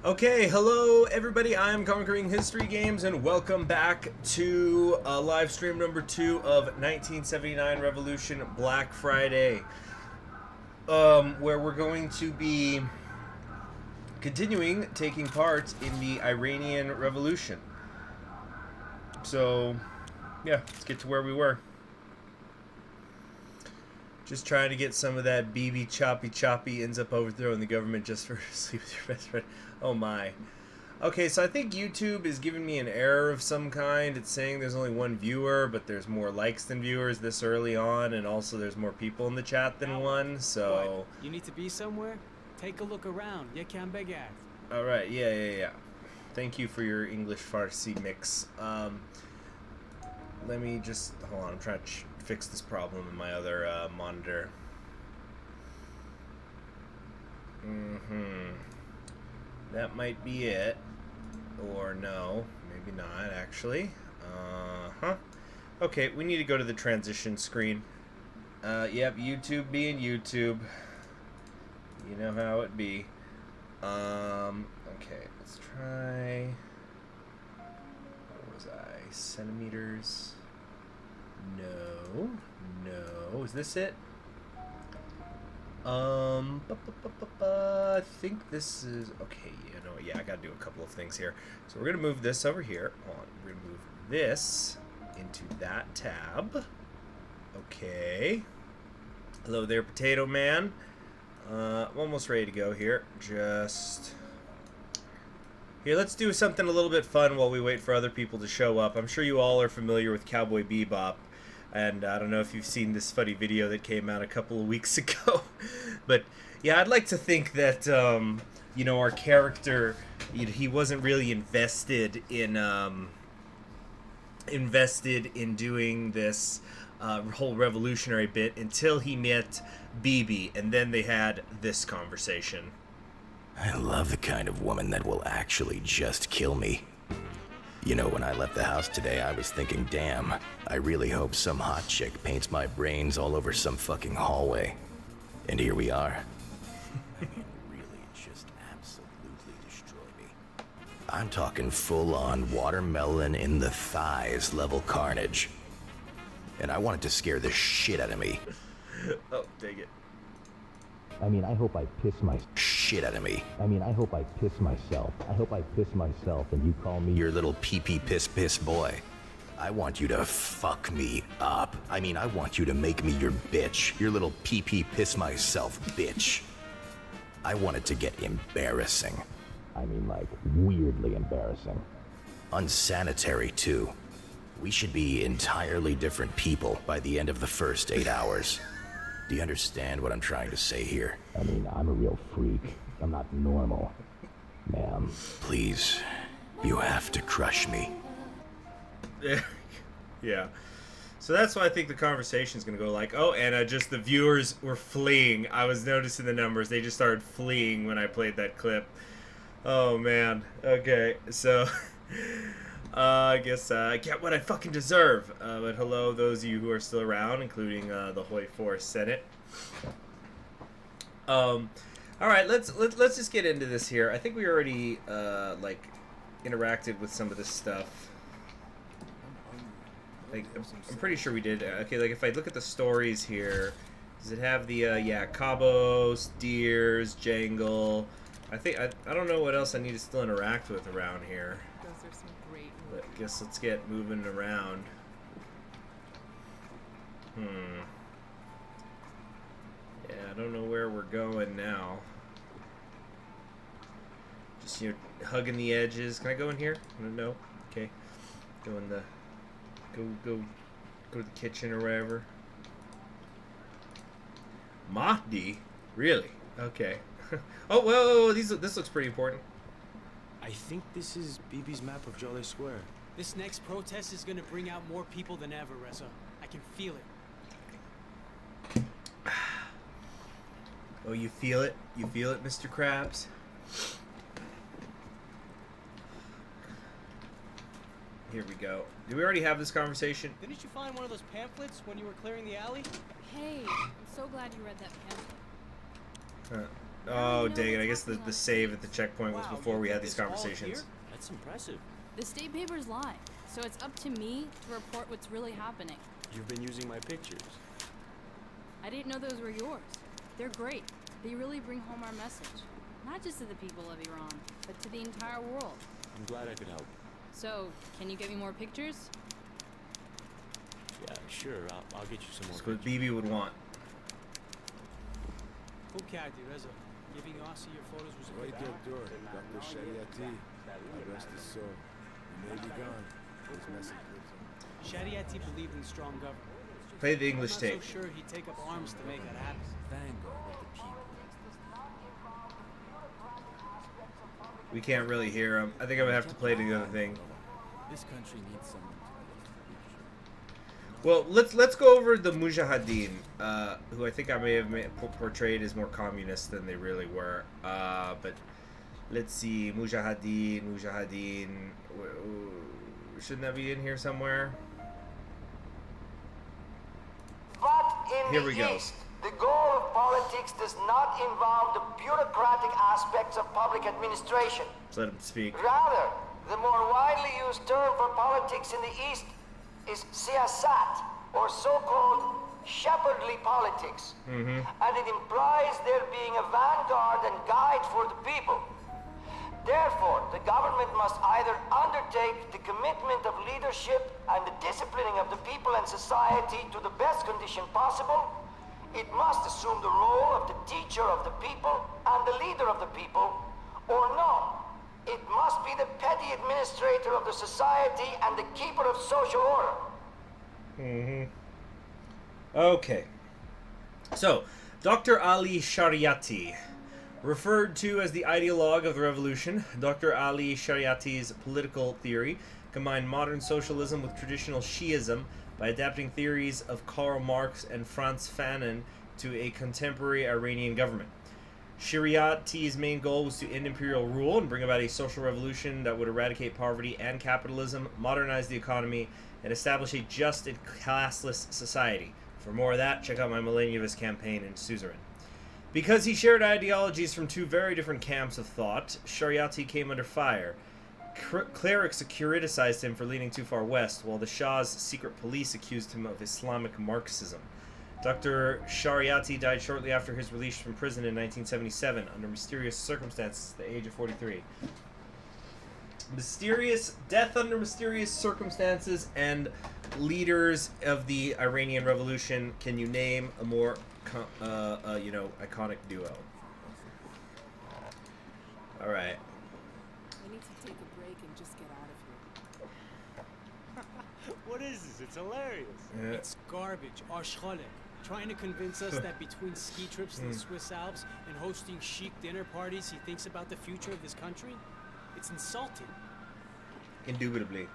Okay, hello everybody, I'm Conquering History Games and welcome back to live stream number 2 of 1979 Revolution Black Friday, where we're going to be continuing taking part in the Iranian Revolution. So, yeah, let's get to where we were. Just trying to get some of that BB choppy ends up overthrowing the government just for sleep with your best friend. Oh my. Okay, so I think YouTube is giving me an error of some kind. It's saying there's only one viewer, but there's more likes than viewers this early on, and also there's more people in the chat than one, so... What? You need to be somewhere? Take a look around. You can beg at. Alright, yeah. Thank you for your English Farsi mix. Let me just... Hold on, I'm trying to fix this problem in my other monitor. That might be it. Or no, maybe not, actually. Okay, we need to go to the transition screen. Yep, YouTube being YouTube. You know how it be. Okay, let's try... What was I? Centimeters? No. Is this it? I think this is... Okay, I gotta do a couple of things here. So we're gonna move this over here. Hold on, we're gonna move this into that tab. Okay. Hello there, Potato Man. I'm almost ready to go here. Just... Here, let's do something a little bit fun while we wait for other people to show up. I'm sure you all are familiar with Cowboy Bebop. And I don't know if you've seen this funny video that came out a couple of weeks ago. But, yeah, I'd like to think that, our character, he wasn't really invested in doing this whole revolutionary bit until he met BB. And then they had this conversation. I love the kind of woman that will actually just kill me. You know, when I left the house today, I was thinking, damn, I really hope some hot chick paints my brains all over some fucking hallway. And here we are. I mean, really just absolutely destroy me. I'm talking full-on watermelon in the thighs level carnage. And I wanted to scare the shit out of me. Oh, dang it. I mean, I hope I piss my shit out of me. I mean, I hope I piss myself. I hope I piss myself and you call me your little pee-pee piss boy. I want you to fuck me up. I mean, I want you to make me your bitch. Your little pee-pee piss myself bitch. I want it to get embarrassing. I mean, like, weirdly embarrassing. Unsanitary, too. We should be entirely different people by the end of the first 8 hours. Do you understand what I'm trying to say here? I mean, I'm a real freak. I'm not normal. Ma'am. Please, you have to crush me. Yeah. So that's why I think the conversation's going to go like, oh, and just the viewers were fleeing. I was noticing the numbers. They just started fleeing when I played that clip. Oh, man. Okay, so... I guess I get what I fucking deserve. But hello, those of you who are still around, including the Hoy Forest Senate. All right, let's just get into this here. I think we already interacted with some of this stuff. Like, I'm pretty sure we did. Okay, like if I look at the stories here, does it have the Cabos, Deers, Jangle? I don't know what else I need to still interact with around here. But I guess let's get moving around. Yeah, I don't know where we're going now. Just, hugging the edges. Can I go in here? No? Okay. Go in the... Go to the kitchen or wherever. Mahdi? Really? Okay. Oh, whoa, this looks pretty important. I think this is BB's map of Jolly Square. This next protest is gonna bring out more people than ever, Reza. I can feel it. Oh, you feel it? You feel it, Mr. Krabs? Here we go. Did we already have this conversation? Didn't you find one of those pamphlets when you were clearing the alley? Hey, I'm so glad you read that pamphlet. Oh, dang it. I guess the save at the checkpoint was Wow, before you we did had these this all conversations. here? That's impressive. The state papers lie, so it's up to me to report what's really happening. You've been using my pictures. I didn't know those were yours. They're great. They really bring home our message. Not just to the people of Iran, but to the entire world. I'm glad I could help. So, can you get me more pictures? Yeah, sure. I'll get you some more That's what pictures. BB would want. Okay, Reza. Giving Aussie your photos was a Right good there, door. Dr. Shariati. God rest his soul. He may be gone. His message lives on. Shariati believed in strong government. Play the English I'm tape. not so sure he'd take up arms to make that happen. Vanguard of the people. We can't really hear him. I think I would have to play the other thing. This country needs someone to Well, let's go over the Mujahideen, who I think I may have portrayed as more communist than they really were. But let's see, Mujahideen. Shouldn't that be in here somewhere? But in Here the we go. East, the goal of politics does not involve the bureaucratic aspects of public administration. Let's let him speak. Rather, the more widely used term for politics in the East is siyasat, or so-called shepherdly politics. And it implies there being a vanguard and guide for the people. Therefore, the government must either undertake the commitment of leadership and the disciplining of the people and society to the best condition possible, it must assume the role of the teacher of the people and the leader of the people, or no, it must be the petty administrator of the society and the keeper of social order. Okay. So, Dr. Ali Shariati, referred to as the ideologue of the revolution, Dr. Ali Shariati's political theory combined modern socialism with traditional Shiism by adapting theories of Karl Marx and Franz Fanon to a contemporary Iranian government. Shariati's main goal was to end imperial rule and bring about a social revolution that would eradicate poverty and capitalism, modernize the economy, and establish a just and classless society. For more of that, check out my Millennialist campaign in Suzerain. Because he shared ideologies from two very different camps of thought, Shariati came under fire. Clerics criticized him for leaning too far west, while the Shah's secret police accused him of Islamic Marxism. Dr. Shariati died shortly after his release from prison in 1977 under mysterious circumstances at the age of 43. Mysterious death under mysterious circumstances and leaders of the Iranian Revolution. Can you name a more iconic duo? All right. I need to take a break and just get out of here. What is this? It's hilarious. Yeah. It's garbage. Arschcholle. Trying to convince us that between ski trips to the Swiss Alps and hosting chic dinner parties, he thinks about the future of this country? It's insulting. Indubitably.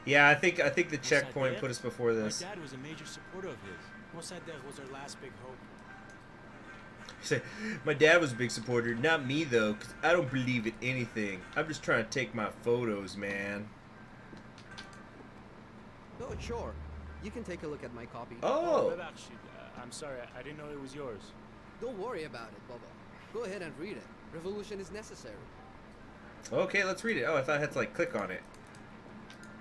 Yeah, I think the checkpoint Mossadegh? put us before this. My dad was a major supporter of his. Mossadegh was our last big hope. Say, my dad was a big supporter, not me though, because I don't believe in anything. I'm just trying to take my photos, man. Oh, sure. You can take a look at my copy. Oh, I'm sorry, I didn't know it was yours. Don't worry about it, Bubba. Go ahead and read it. Revolution is necessary. okay, let's read it. Oh, I thought I had to like click on it.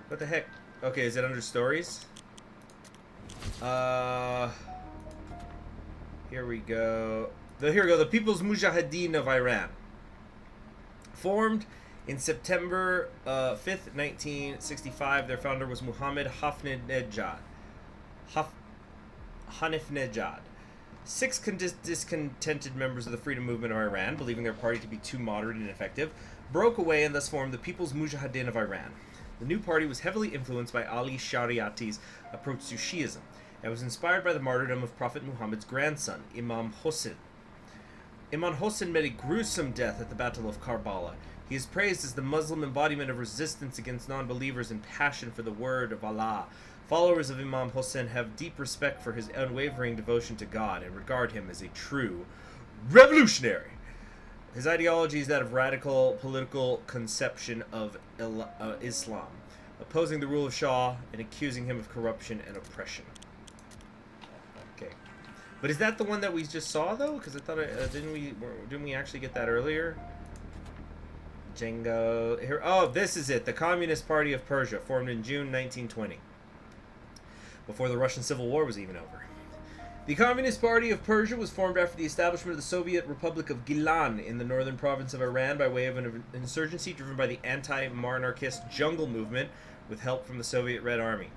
What the heck? Okay, is it under stories? Here we go. Here we go. The People's Mujahideen of Iran. Formed in September 5th, 1965, their founder was Muhammad Hanifnejad. Six discontented members of the freedom movement of Iran, believing their party to be too moderate and ineffective, broke away and thus formed the People's Mujahideen of Iran. The new party was heavily influenced by Ali Shariati's approach to Shiism and was inspired by the martyrdom of Prophet Muhammad's grandson, Imam Hossein. Imam Hossein met a gruesome death at the Battle of Karbala. He is praised as the Muslim embodiment of resistance against non-believers and passion for the word of Allah. Followers of Imam Hossein have deep respect for his unwavering devotion to God and regard him as a true revolutionary. His ideology is that of radical political conception of Islam, opposing the rule of Shah and accusing him of corruption and oppression. Okay. But is that the one that we just saw though? Because I thought didn't we actually get that earlier? Django here. Oh, this is it. The Communist Party of Persia, formed in June 1920, before the Russian Civil War was even over. The Communist Party of Persia was formed after the establishment of the Soviet Republic of Gilan in the northern province of Iran by way of an insurgency driven by the anti-monarchist jungle movement with help from the Soviet Red Army.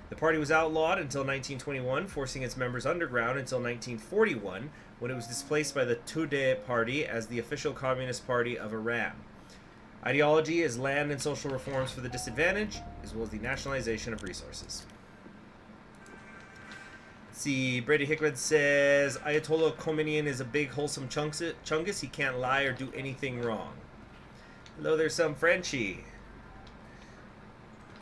The party was outlawed until 1921, forcing its members underground until 1941, when it was displaced by the Tudeh Party as the official Communist Party of Iran. Ideology is land and social reforms for the disadvantaged, as well as the nationalization of resources. Let's see, Brady Hickman says, Ayatollah Khomeini is a big, wholesome chungus. He can't lie or do anything wrong. Hello there, some Frenchie.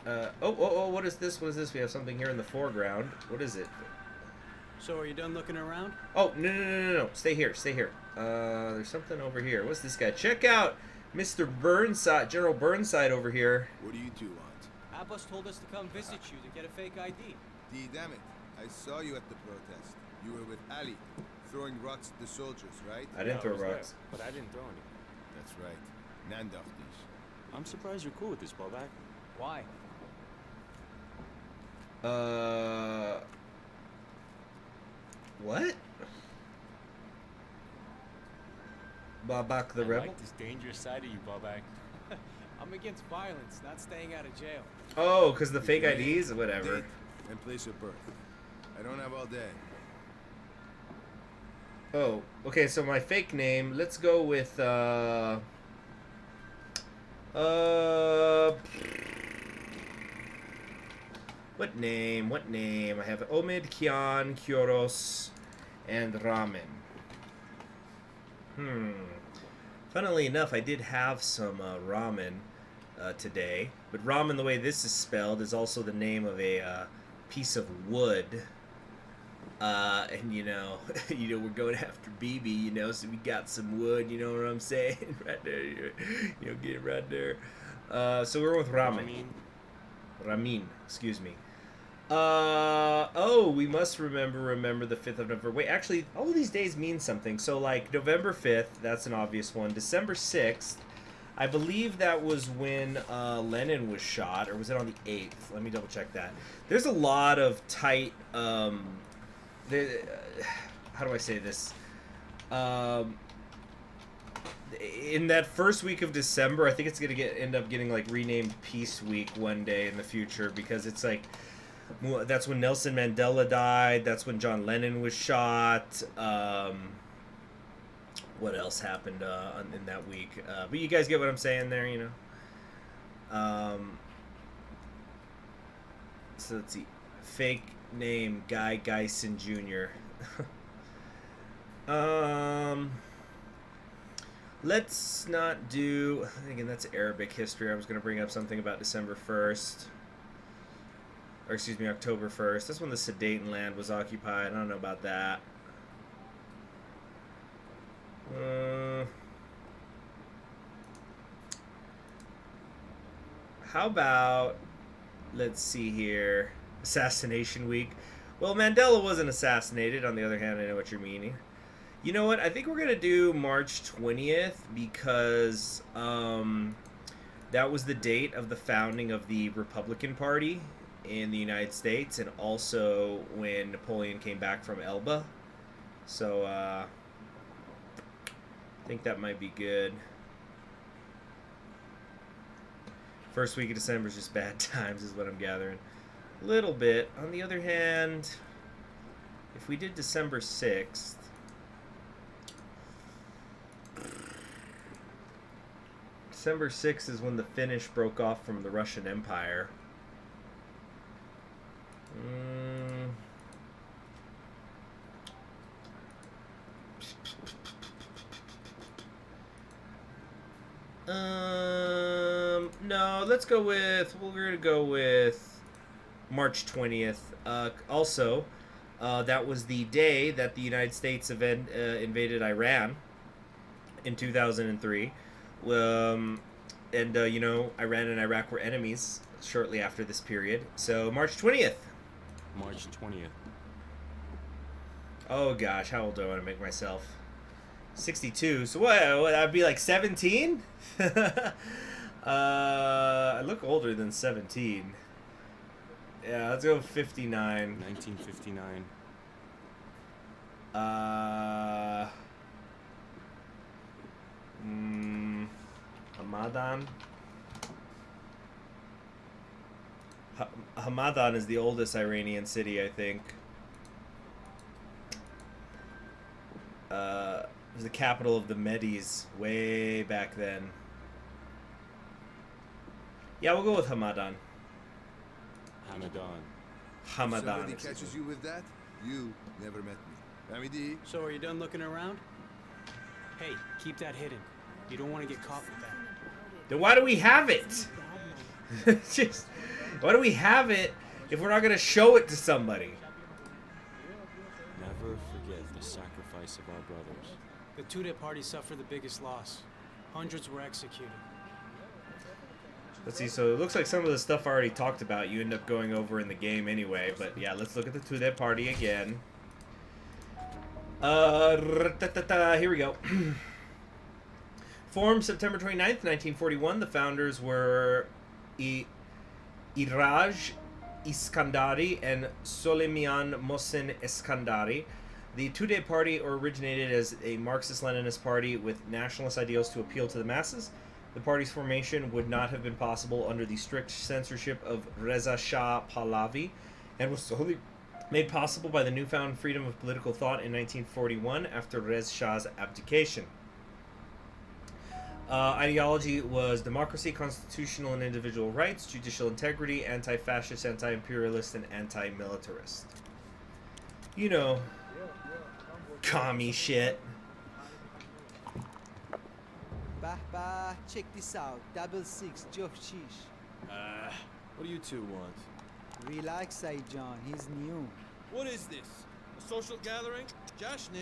What is this? What is this? We have something here in the foreground. What is it? So are you done looking around? Oh, no. Stay here. There's something over here. What's this guy? Check out Mr. Burnside, General Burnside over here. What do you two want? Abbas told us to come visit you to get a fake ID. Damn it. I saw you at the protest. You were with Ali, throwing rocks at the soldiers, right? I didn't throw rocks. But I didn't throw any. That's right. Nandaftish. I'm surprised you're cool with this, Bobak. Why? What? Babak the I Rebel? like this dangerous side of you, Bobak. I'm against violence, not staying out of jail. Oh, because the fake IDs? Whatever. Date and place of birth. I don't have all day. Oh, okay, so my fake name, let's go with, what name? I have Omid, Kian, Kioros, and Ramen. Funnily enough, I did have some ramen today, but ramen, the way this is spelled, is also the name of a piece of wood. And we're going after BB, so we got some wood, you know what I'm saying? Right there, get it right there. So we're with ramen. Ramin, excuse me. We must remember the 5th of November. Wait, actually, all of these days mean something. So, like, November 5th, that's an obvious one. December 6th, I believe that was when Lenin was shot, or was it on the 8th? Let me double check that. There's a lot of tight, how do I say this? In that first week of December, I think it's going to end up getting, like, renamed Peace Week one day in the future, because it's, like, that's when Nelson Mandela died. That's when John Lennon was shot. What else happened in that week? But you guys get what I'm saying there, So let's see. Fake name, Guy Geisen Jr. Let's not do... Again, that's Arabic history. I was going to bring up something about December 1st. Or excuse me, October 1st. That's when the Sudetenland was occupied. I don't know about that. How about, let's see here, Assassination Week. Well, Mandela wasn't assassinated. On the other hand, I know what you're meaning. You know what? I think we're going to do March 20th because that was the date of the founding of the Republican Party in the United States, and also when Napoleon came back from Elba. So I think that might be good. First week of December is just bad times is what I'm gathering. A little bit. On the other hand, if we did December 6th, December 6th is when the Finnish broke off from the Russian Empire. No, let's go with, we're going to go with March 20th. Also, that was the day that the United States invaded Iran in 2003. Iran and Iraq were enemies shortly after this period. So March 20th. March 20th. Oh gosh, how old do I want to make myself? 62. So what? I'd be like 17? I look older than 17. Yeah, let's go 59. 1959. Hamadan. Hamadan is the oldest Iranian city, I think. It was the capital of the Medes way back then. Yeah, we'll go with Hamadan. Hamadan. Hamadan. Somebody is catches his you with that, you never met me. Hamidi, So are you done looking around? Hey, keep that hidden. You don't want to get caught with that. Then why do we have it? Just why do we have it if we're not gonna show it to somebody? Never forget the sacrifice of our brothers. The two-day party suffered the biggest loss. Hundreds were executed. Let's see. So it looks like some of the stuff I already talked about. You end up going over in the game anyway. But yeah, let's look at the two-day party again. Here we go. Formed September 29th, 1941. The founders were Iraj Iskandari and Soleimani Mohsen Iskandari. The two-day party originated as a Marxist-Leninist party with nationalist ideals to appeal to the masses. The party's formation would not have been possible under the strict censorship of Reza Shah Pahlavi, and was solely made possible by the newfound freedom of political thought in 1941 after Reza Shah's abdication. Ideology was democracy, constitutional and individual rights, judicial integrity, anti-fascist, anti-imperialist, and anti-militarist. You know, commie shit. Bah bah, check this out. 66, Jof Shish. what do you two want? Relax, John. He's new. What is this? A social gathering? Josh, ne?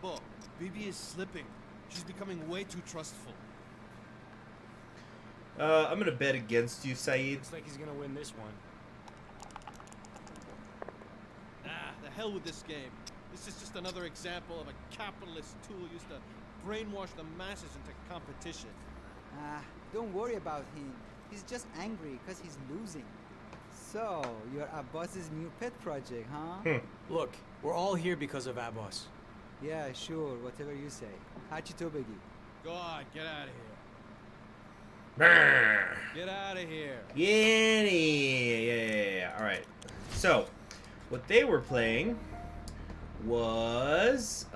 Baba, Bibi is slipping. She's becoming way too trustful. I'm gonna bet against you, Saeed. Looks like he's gonna win this one. The hell with this game. This is just another example of a capitalist tool used to brainwash the masses into competition. Don't worry about him. He's just angry because he's losing. So, you're Abbas's new pet project, huh? Look, we're all here because of Abbas. Yeah, sure, whatever you say. Hachi to begi. Go on, get out of here. Brr. Get out of here. Yeah. All right. So, what they were playing was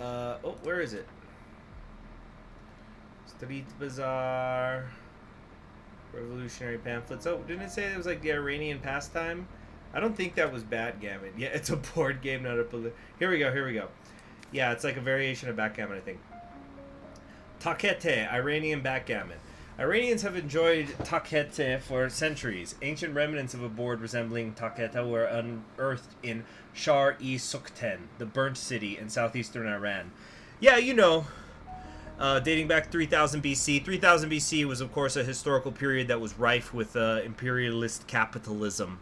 where is it? Street Bazaar, Revolutionary Pamphlets. Oh, didn't it say it was like the Iranian pastime? I don't think that was backgammon. Yeah, it's a board game, not a Here we go. Yeah, it's like a variation of backgammon, I think. Takete, Iranian backgammon. Iranians have enjoyed takete for centuries. Ancient remnants of a board resembling takete were unearthed in Shar-e-Sukten, the burnt city in southeastern Iran. Yeah, you know, dating back 3000 BC. 3000 BC was, of course, a historical period that was rife with imperialist capitalism.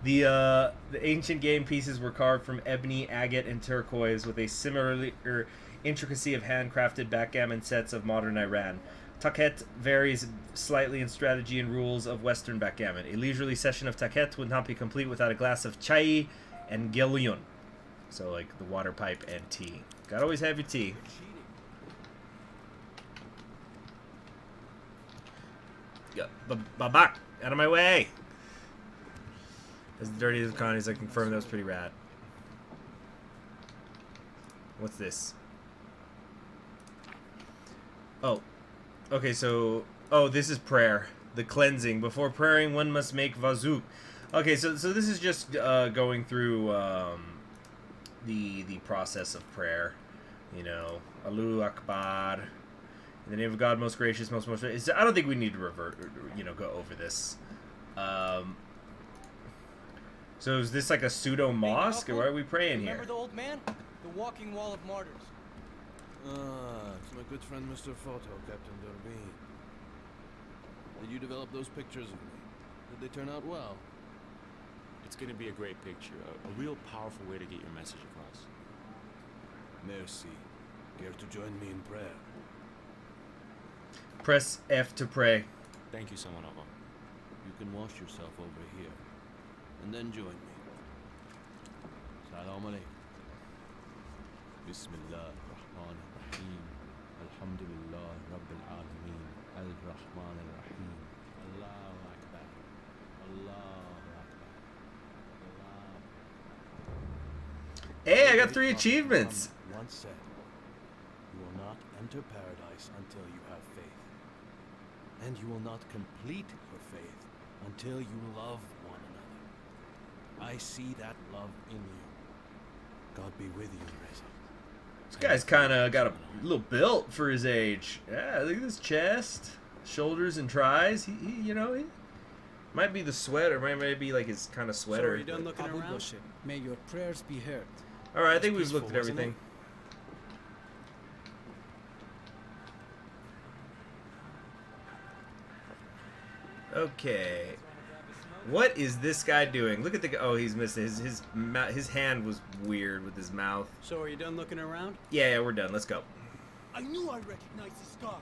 The ancient game pieces were carved from ebony, agate, and turquoise with a similar intricacy of handcrafted backgammon sets of modern Iran. Taket varies slightly in strategy and rules of Western backgammon. A leisurely session of taket would not be complete without a glass of chai and gelyun. So, like, the water pipe and tea. Gotta always have your tea. Yeah, babak! Out of my way! As dirty as the Connies, I confirm that was pretty rad. What's this? Oh. Okay, so... Oh, this is prayer. The cleansing. Before praying, one must make vazu. Okay, so this is just going through the process of prayer. You know, Allahu Akbar. In the name of God, most gracious, most... I don't think we need to go over this. So is this like a pseudo mosque, or why are we praying here? Remember the old man? The walking wall of martyrs. It's my good friend Mr. Photo, Captain Durbin. Did you develop those pictures of me? Did they turn out well? It's gonna be a great picture, a real powerful way to get your message across. Merci. Care to join me in prayer? Press F to pray. Thank you, Samanova. You can wash yourself over here, and then join me. Salam alaikum. Bismillah ar-Rahman ar-Rahim. Alhamdulillah Rabbil Alameen. Al-Rahman ar-Rahim. Allahu Akbar. Allahu Akbar. Hey, I got 3 achievements. Once said, you will not enter paradise until you have faith. And you will not complete your faith until you love one another. I see that love in you. God be with you, Reza. This guy's kind of got a little built for his age. Yeah, look at his chest, shoulders, and tries. He you know, he might be the sweater. Might be like his kind of So sweater. are you done looking around? May your prayers be heard. All right, I think we've peaceful, looked at wasn't everything. Okay. What is this guy doing? Look at the. Oh, he's missing his hand was weird with his mouth. So are you done looking around? Yeah, we're done. Let's go. I knew I recognized this guy.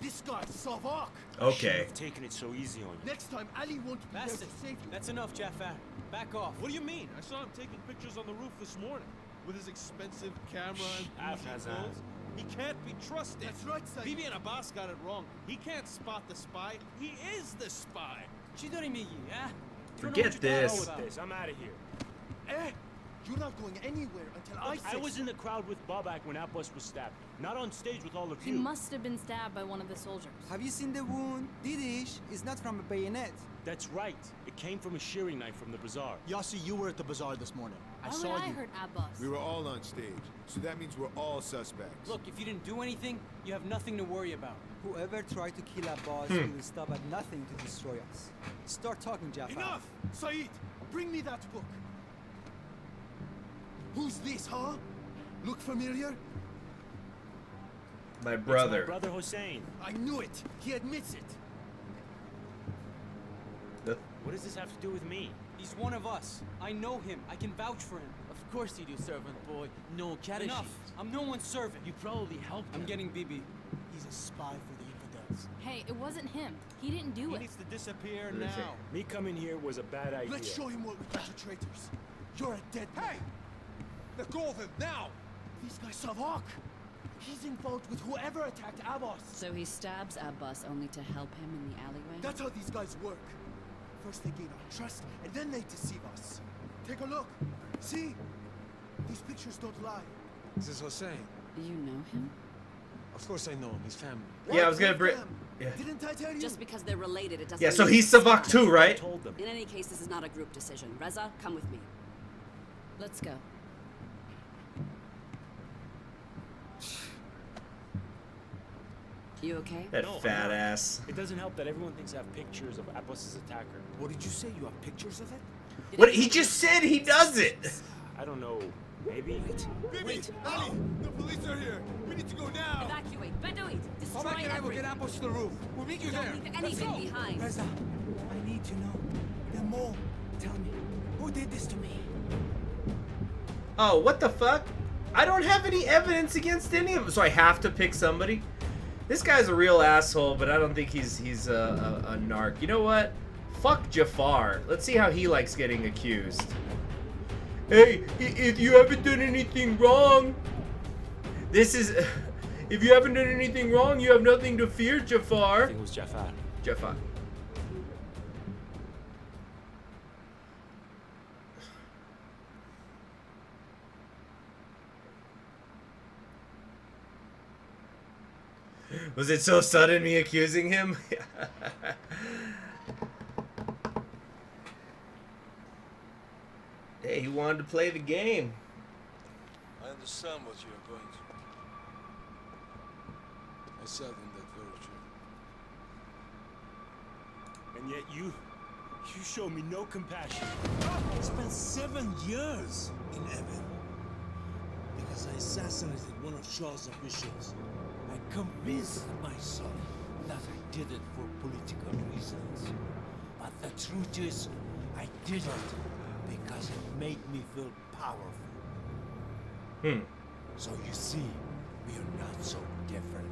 This guy's Savak. Okay. You've taken it so easy on you. Next time, Ali won't be there That's to it. save you. That's enough, Jafar. Back off. What do you mean? I saw him taking pictures on the roof this morning with his expensive camera and bougie Hassan. clothes. He can't be trusted. That's right, Saeed. Bibi and Abbas got it wrong. He can't spot the spy. He is the spy. Forget this. With this, I'm out of here. Eh? You're not going anywhere until I say I was so. in the crowd with Babak when Abbas was stabbed, not on stage with all of He you. must have been stabbed by one of the soldiers. Have you seen the wound? Didish is not from a bayonet. That's right. It came from a shearing knife from the bazaar. Yassi, you were at the bazaar this morning. I Why saw would I you. hurt Abbas? We were all on stage, so that means we're all suspects. Look, if you didn't do anything, you have nothing to worry about. Whoever tried to kill Abbas will stop at nothing to destroy us. Start talking, Jafar. Enough! Saeed, bring me that book. Who's this, huh? Look familiar? My It's brother. my brother Hossein. I knew it. He admits it. What does this have to do with me? He's one of us. I know him. I can vouch for him. Of course you do, servant boy. No catechies. Enough. I'm no one's servant. You probably helped I'm him. getting Bibi. He's a spy for the infidels. Hey, it wasn't him. He didn't do He it. needs to disappear What did they say? now. Me coming here was a bad idea. Let's show him what we do to traitors. You're a dead man. Hey! Let go of him now! This guy Savak! He's involved with whoever attacked Abbas. So he stabs Abbas only to help him in the alleyway? That's how these guys work. First they gain our trust, and then they deceive us. Take a look. See? These pictures don't lie. This is Hossein. You know him? Of course I know him. He's family. Yeah, I was gonna With bring. them. Yeah. Didn't I tell you? Just because they're related, it doesn't Yeah, so mean he's it's Savak spies. too, right? Told them. In any case, this is not a group decision. Reza, come with me. Let's go. You okay? That No, I'm fat not. ass. It doesn't help that everyone thinks I have pictures of Abbas's attacker. What did you say? You have pictures of it? What he just said he does it. I don't know. Maybe. Bibi! Ali! The police are here! We need to go now! Evacuate. Bedoid. Destroy and I will get everything. Abbas to the roof. We'll meet you there. Don't leave anything behind. Reza, I need to know. The mole. Tell me, who did this to me? Oh, what the fuck? I don't have any evidence against any of them, so I have to pick somebody. This guy's a real asshole, but I don't think he's a narc. You know what? Fuck Jafar. Let's see how he likes getting accused. Hey, if you haven't done anything wrong, this is. If you haven't done anything wrong, you have nothing to fear, I Jafar. think it was Jafar. Jafar. Was it so sudden, me accusing him? Hey, he wanted to play the game. I understand what you're going through. I said in that very true. And yet you show me no compassion. I spent 7 years in Evan because I assassinated one of Shah's officials. I convinced myself that I did it for political reasons. But the truth is, I did it because it made me feel powerful. So you see, we are not so different.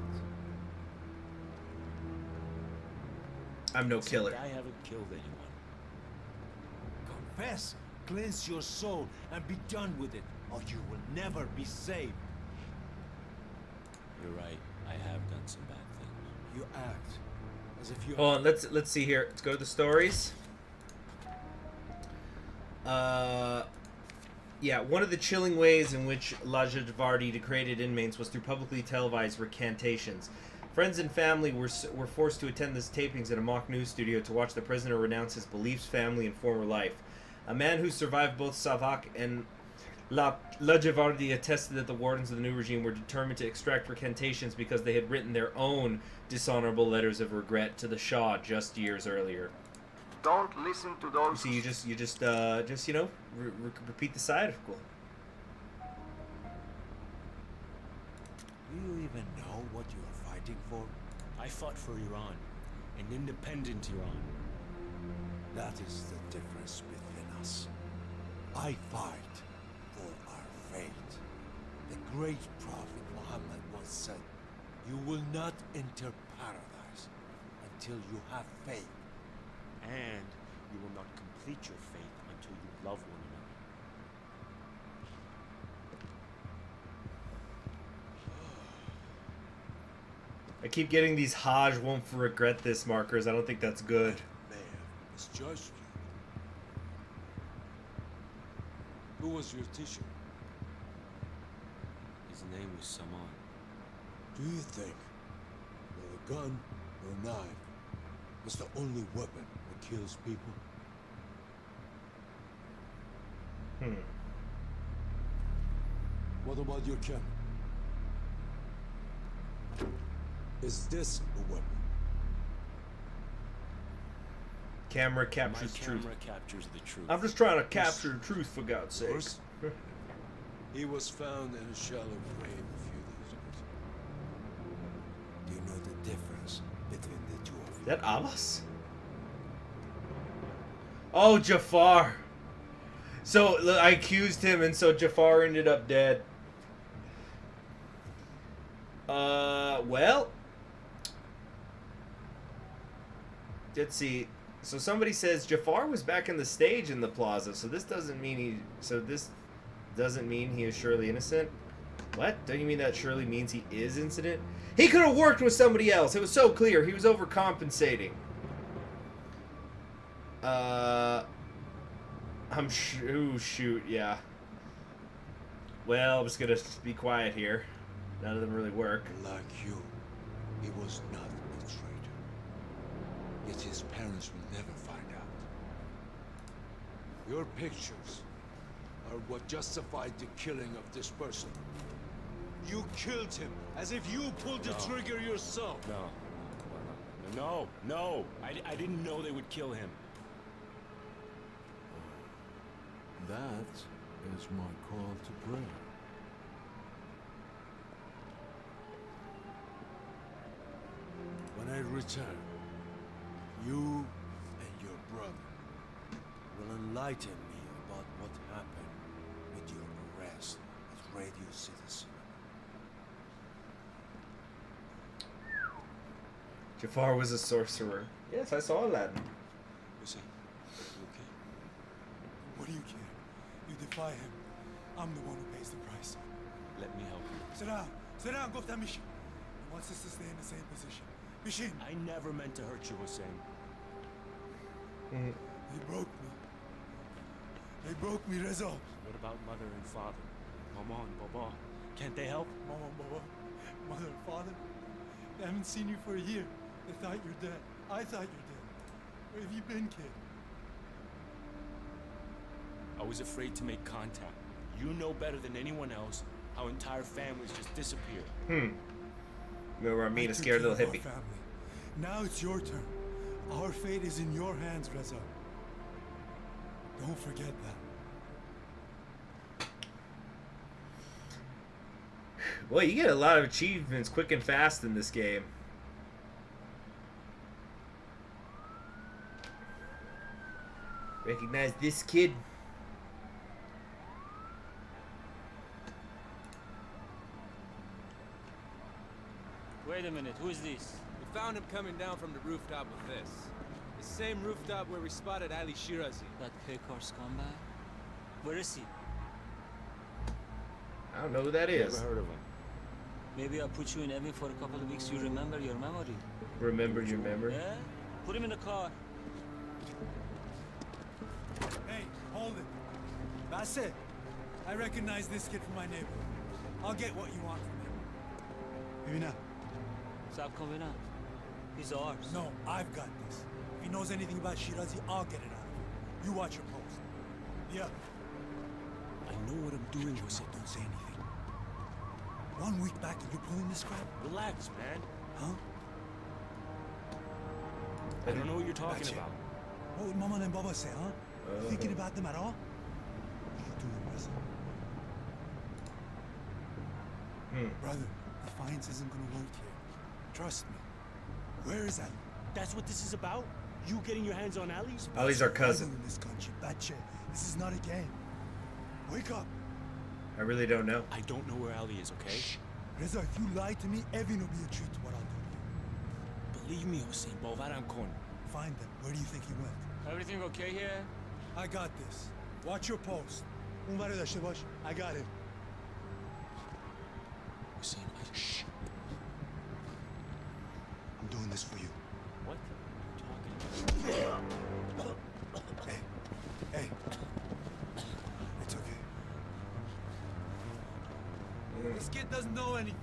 I'm no killer. I haven't killed anyone. Confess, cleanse your soul, and be done with it, or you will never be saved. You're right. I have done some bad things. You act as if you. Hold on, let's see here. Let's go to the stories. Yeah, one of the chilling ways in which Lajavardi degraded inmates was through publicly televised recantations. Friends and family were forced to attend this tapings at a mock news studio to watch the prisoner renounce his beliefs, family, and former life. A man who survived both Savak and Lajavardi attested that the wardens of the new regime were determined to extract recantations because they had written their own dishonorable letters of regret to the Shah just years earlier. Don't listen to those. So you just you know, repeat the cycle. Do you even know what you are fighting for? I fought for Iran, an independent Iran. That is the difference between us. I fight for our fate. The great Prophet Muhammad once said, "You will not enter paradise until you have faith." And you will not complete your faith until you love one another. I keep getting these Hajj won't regret this markers. I don't think that's good. May have misjudged you. Who was your teacher? His name was Saman. Do you think that a gun or a knife is the only weapon that kills people? What about your camera? Is this a weapon? Camera captures My truth. camera captures the truth. I'm just trying to capture the truth, for God's sake. Yours? He was found in a shallow grave a few days ago. Do you know the difference between the two of you? That Abbas? Oh, Jafar. So I accused him, and so Jafar ended up dead. Well, let's see. So somebody says Jafar was back in the stage in the plaza. So this doesn't mean he. So this doesn't mean he is surely innocent. What? Don't you mean that surely means he is innocent? He could have worked with somebody else. It was so clear. He was overcompensating. Ooh, shoot, yeah. Well, I'm just gonna be quiet here. None of them really work. Like you, he was not a traitor. Yet his parents will never find out. Your pictures are what justified the killing of this person. You killed him as if you pulled the trigger yourself. No. I didn't know they would kill him. That is my call to prayer. When I return, you and your brother will enlighten me about what happened with your arrest at Radio Citizen. Jafar was a sorcerer. Yes, I saw that. Listen, you okay? What do you care? You defy him. I'm the one who pays the price. Let me help you. Sit down, go to Mishin. He wants us to stay in the same position. Mishin! I never meant to hurt you, Hussein. They broke me. They broke me, Reza. What about mother and father? Mama and Baba? Can't they help? Mama, Baba, mother, father. They haven't seen you for a year. They thought you're dead. I thought you're dead. Where have you been, kid? I was afraid to make contact. You know better than anyone else how entire families just disappear. Remember, I'm I a took scared care little of our hippie. family. Now it's your turn. Our fate is in your hands, Reza. Don't forget that. Well, you get a lot of achievements quick and fast in this game. Recognize this kid? Wait a minute, who is this? We found him coming down from the rooftop with this. The same rooftop where we spotted Ali Shirazi. That Pekar scumbag? Where is he? I don't know who that is. Never heard of him. Maybe I'll put you in Evan for a couple of weeks. You remember your memory. Remember your memory? Yeah? Put him in the car. Hey, hold it. That's it. I recognize this kid from my neighborhood. I'll get what you want from him. Maybe not. Stop coming out. He's ours. No, I've got this. If he knows anything about Shirazi, I'll get it out of him. You watch your post. Yeah. I know what I'm doing, Joseph, don't say anything. 1 week back and you're pulling this crap? Relax, man. Huh? I don't know what you're talking Gotcha. about. What would Mama and Baba say, huh? You thinking about them at all? What are you doing, Reza? Brother, defiance isn't gonna work here. Trust me. Where is Ali? That's what this is about? You getting your hands on Ali's? Ali's our cousin. In this country, Bache. This is not a game. Wake up. I really don't know. I don't know where Ali is, okay? Reza, if you lie to me, Evin will be a treat to what I'll do to you. Believe me, Hussein, Bovaran Kon. Find them. Where do you think he went? Everything okay here? I got this. Watch your post. I got it. Hussein, shh. I'm doing this for you. What are you talking about? Hey. It's okay. This kid doesn't know anything.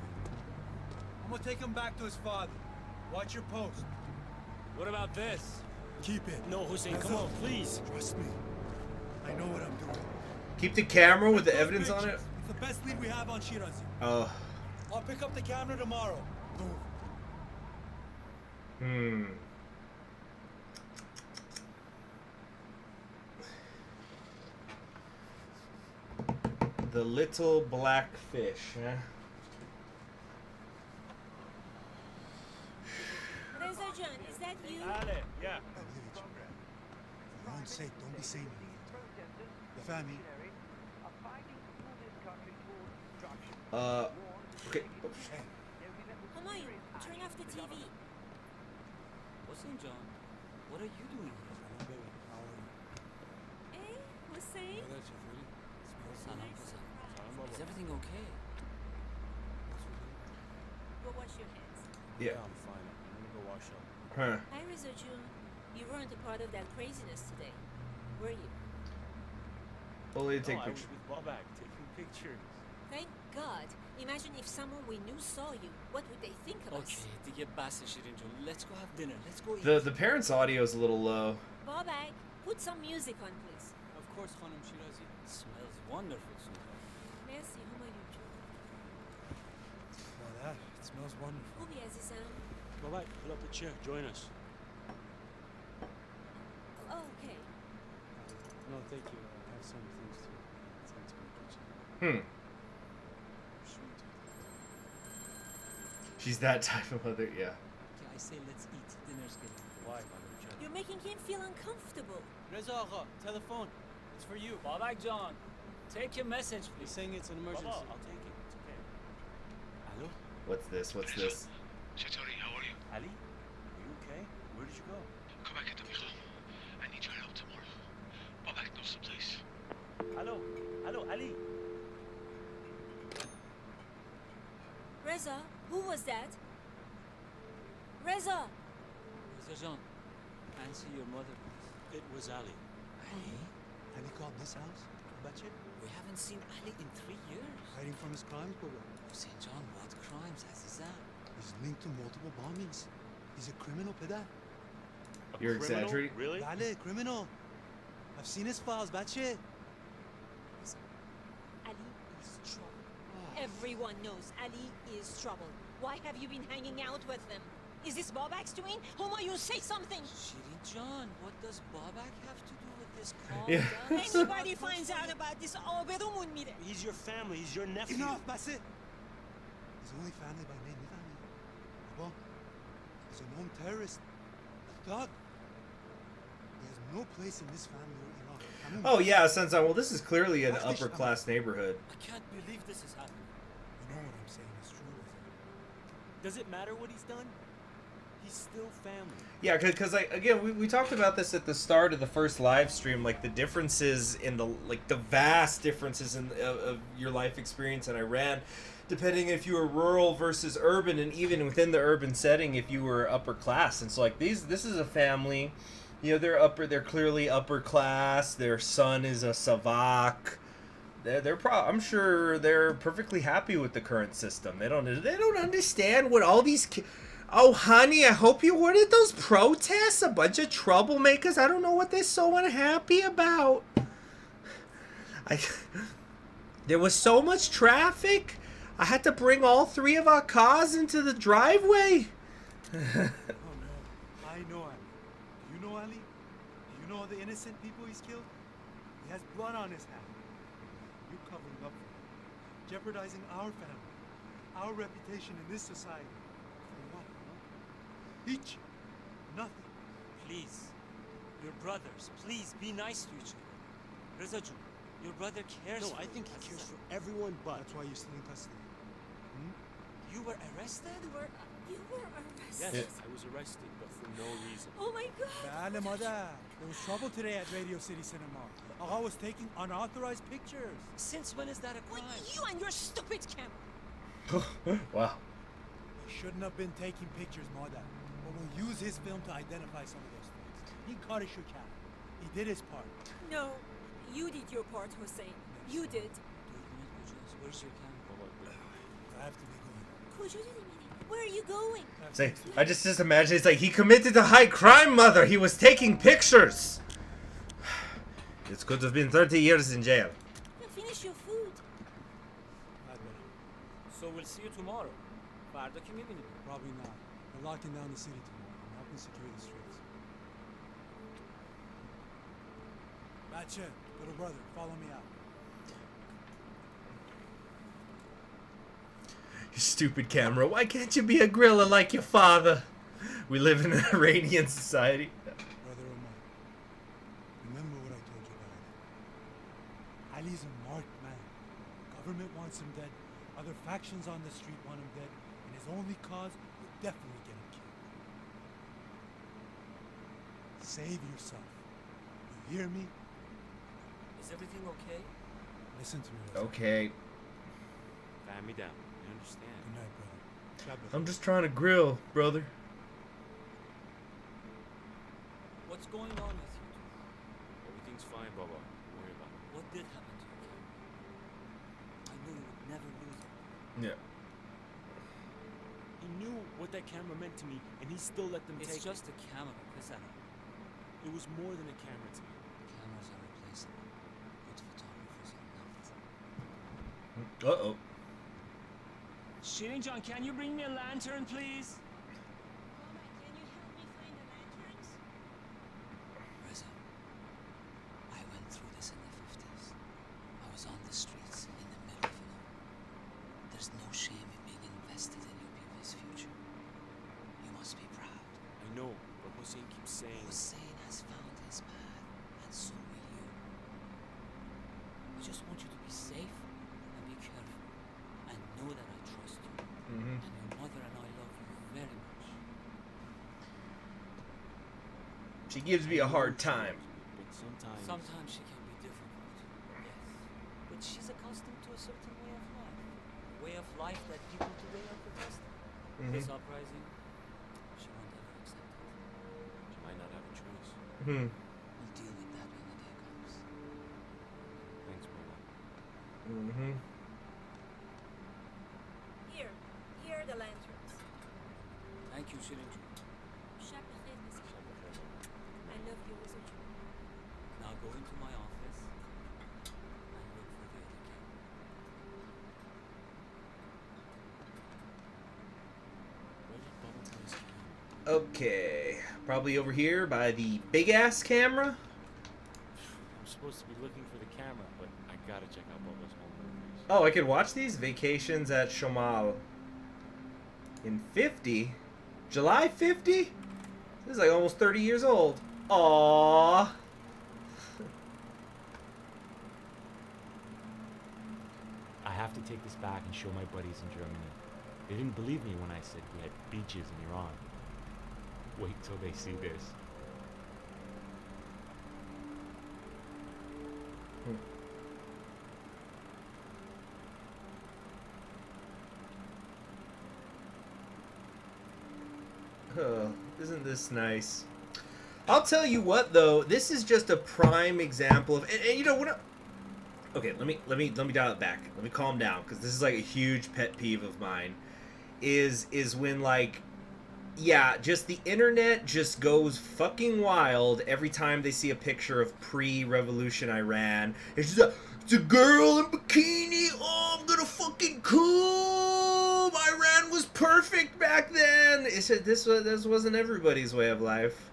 I'm gonna take him back to his father. Watch your post. What about this? Keep it. No, Hussein, come on, please. Trust me. I know what I'm doing. Keep the camera with the evidence on it? It's the best lead we have on Shirazi. Oh. I'll pick up the camera tomorrow. Move. The little black fish, huh? Reza Can, is that you? Ale, yeah. For your own sake, don't be saying anything. You found me? Okay. Humayun, turn off the TV. Hussein John, what are you doing here? Eh, Hussein? Salam, Hussein. Is everything okay? Go wash your hands. Yeah. I'm fine. I'm gonna go wash up. Huh. Hi, Reza Can. You weren't a part of that craziness today, were you? Only to take I was pictures. with Bobak taking pictures. Thank God. Imagine if someone we knew saw you. What would they think of us? Okay, دیگه بس شیرین جون. Let's go have dinner. Let's go eat. The parents' audio is a little low. Bobak, put some music on, please. Of course, Khanum Shirazi. It smells wonderful, Sultan. Merci, Humayun Can. Now that, it smells wonderful. خوبی عزیزم. Bobak, pull up a chair. Join us. Oh, okay. No, thank you. I have some things to attend to in the kitchen. She's that type of mother, yeah. Okay, I say let's eat. Dinner's getting ready. Why, Madam Chan? You're making him feel uncomfortable. Reza Agha, telephone. It's for you. Babak John, take your message, please. He's saying it's an emergency. Baba, I'll take it. It's okay. Hello? What's this? What's this? Satori, how are you? Ali? Are you okay? Where did you go? Come back into Mijo. I need your help tomorrow. Bobak knows the place. Hello? Hello, Ali? Reza, who was that? Reza! Reza John, answer your mother, please. It was Ali. Ali? Have you called this house? Bache? We haven't seen Ali in 3 years. Hiding from his crimes, Baba. Hussein John, what crimes has he done? He's linked to multiple bombings. He's a criminal, Peda. You're Criminal? exaggerating. Really? Dale, criminal. I've seen his files, Bache. Ali is trouble. Everyone knows Ali is trouble. Why have you been hanging out with them? Is this Bobak's doing? Humayun, say something! Shirin John, what does Babak have to do with this? Calm Yeah. down. Anybody finds out about this, آبرومون میره. He's your family. He's your nephew. Enough, Basse! He's only family by name, family. Baba, he's a known terrorist. A thug. He has No place in this family or Iran. Oh yeah, Sensei. Well, this is clearly an upper class neighborhood. I can't believe this is happening. You know what I'm saying is true, Reza. Does it matter what he's done? He's still family. Yeah, because like again, we talked about this at the start of the first live stream, like the differences in the vast differences in of your life experience in Iran, depending if you were rural versus urban, and even within the urban setting, if you were upper class. And so like this is a family, you know, they're clearly upper class. Their son is a savak. I'm sure they're perfectly happy with the current system. They don't understand what all these oh, honey, I hope you wanted those protests. A bunch of troublemakers. I don't know what they're so unhappy about. There was so much traffic. I had to bring all 3 of our cars into the driveway. Oh no, I know Ali. Do you know Ali? Do you know the innocent people he's killed? He has blood on his hands. You're covering up for him, jeopardizing our family, our reputation in this society. For what? Huh? Each, nothing. Please, your brothers, please be nice to each other. Rezaju, your brother cares. No, I think he cares for everyone, but that's why you're still in custody. You were arrested? You were arrested? Yes, I was arrested, but for no reason. Oh my god! There was trouble today at Radio City Cinema. I was taking unauthorized pictures. Since when is that a crime? You and your stupid camera! Wow. He shouldn't have been taking pictures, Mother. But we'll use his film to identify some of those things. He caught a shukam. He did his part. No, you did your part, Hussein. You did. Where's your camera? I have to be going. Where are you going? Say, I just imagine it's like he committed a high crime, Mother. He was taking pictures. This could have been 30 years in jail. Finish your food. So we'll see you tomorrow. Farda ki mibinیم. Probably not. We're locking down the city tomorrow. I'm helping secure the streets. Bache, little brother, follow me out. You stupid camera. Why can't you be a gorilla like your father? We live in an Iranian society. Brother Omar, remember what I told you about Ali. Ali's a marked man. Government wants him dead. Other factions on the street want him dead. And his only cause will definitely get him killed. Save yourself. You hear me? Is everything okay? Listen to me. Reza. Okay. Fan me down. You understand? Good night, brother. I'm just trying to grill, brother. What's going on with you two? Everything's fine, Baba. Don't worry about it. What did happen to your camera? I knew you would never lose it. Yeah. He knew what that camera meant to me, and he still let them take it. It's just a camera, Pesano. It was more than a camera to me. Cameras are replaceable. Good photographers are not. Uh-oh. Shirin John, can you bring me a lantern, please? Can you help me find the lanterns? Reza, I went through this in the 50s. I was on the streets in the middle of it all. There's no shame in being invested in your people's future. You must be proud. I know, but Hussein keeps saying... Hussein has found his path, and so will you. I just want you to be safe and be careful, and know that I trust you. Mm-hmm. And your mother and I love you very much. She gives me a hard time. But sometimes... Sometimes she can be difficult. Yes. But she's accustomed to a certain way of life. A way of life that people today are protesting. Mhm. Surprising. She won't ever accept it. She might not have a choice. Hmm. We'll deal with that when the day comes. Thanks, Baba. Mm-hmm. Here are the lanterns. Thank you, Shirin. Shab b'khair, Mister. I love you, Wizard. Now go into my office and look for the other camera. Where did Baba put his camera? Okay. Probably over here by the big-ass camera. I'm supposed to be looking for the camera, but I gotta check out Baba's home movies. Oh, I could watch these? Vacations at Shomal. In 50? July 50? This is like almost 30 years old. Aww. have to take this back and show my buddies in Germany. They didn't believe me when I said we had beaches in Iran. Wait till they see this. Oh, isn't this nice? I'll tell you what, though, this is just a prime example of, and you know what? Okay, let me dial it back. Let me calm down, because this is like a huge pet peeve of mine. Is when like, yeah, just the internet just goes fucking wild every time they see a picture of pre-revolution Iran. It's just it's a girl in bikini. Oh, I'm gonna fucking come. Iran was perfect back then. It's just, this wasn't everybody's way of life.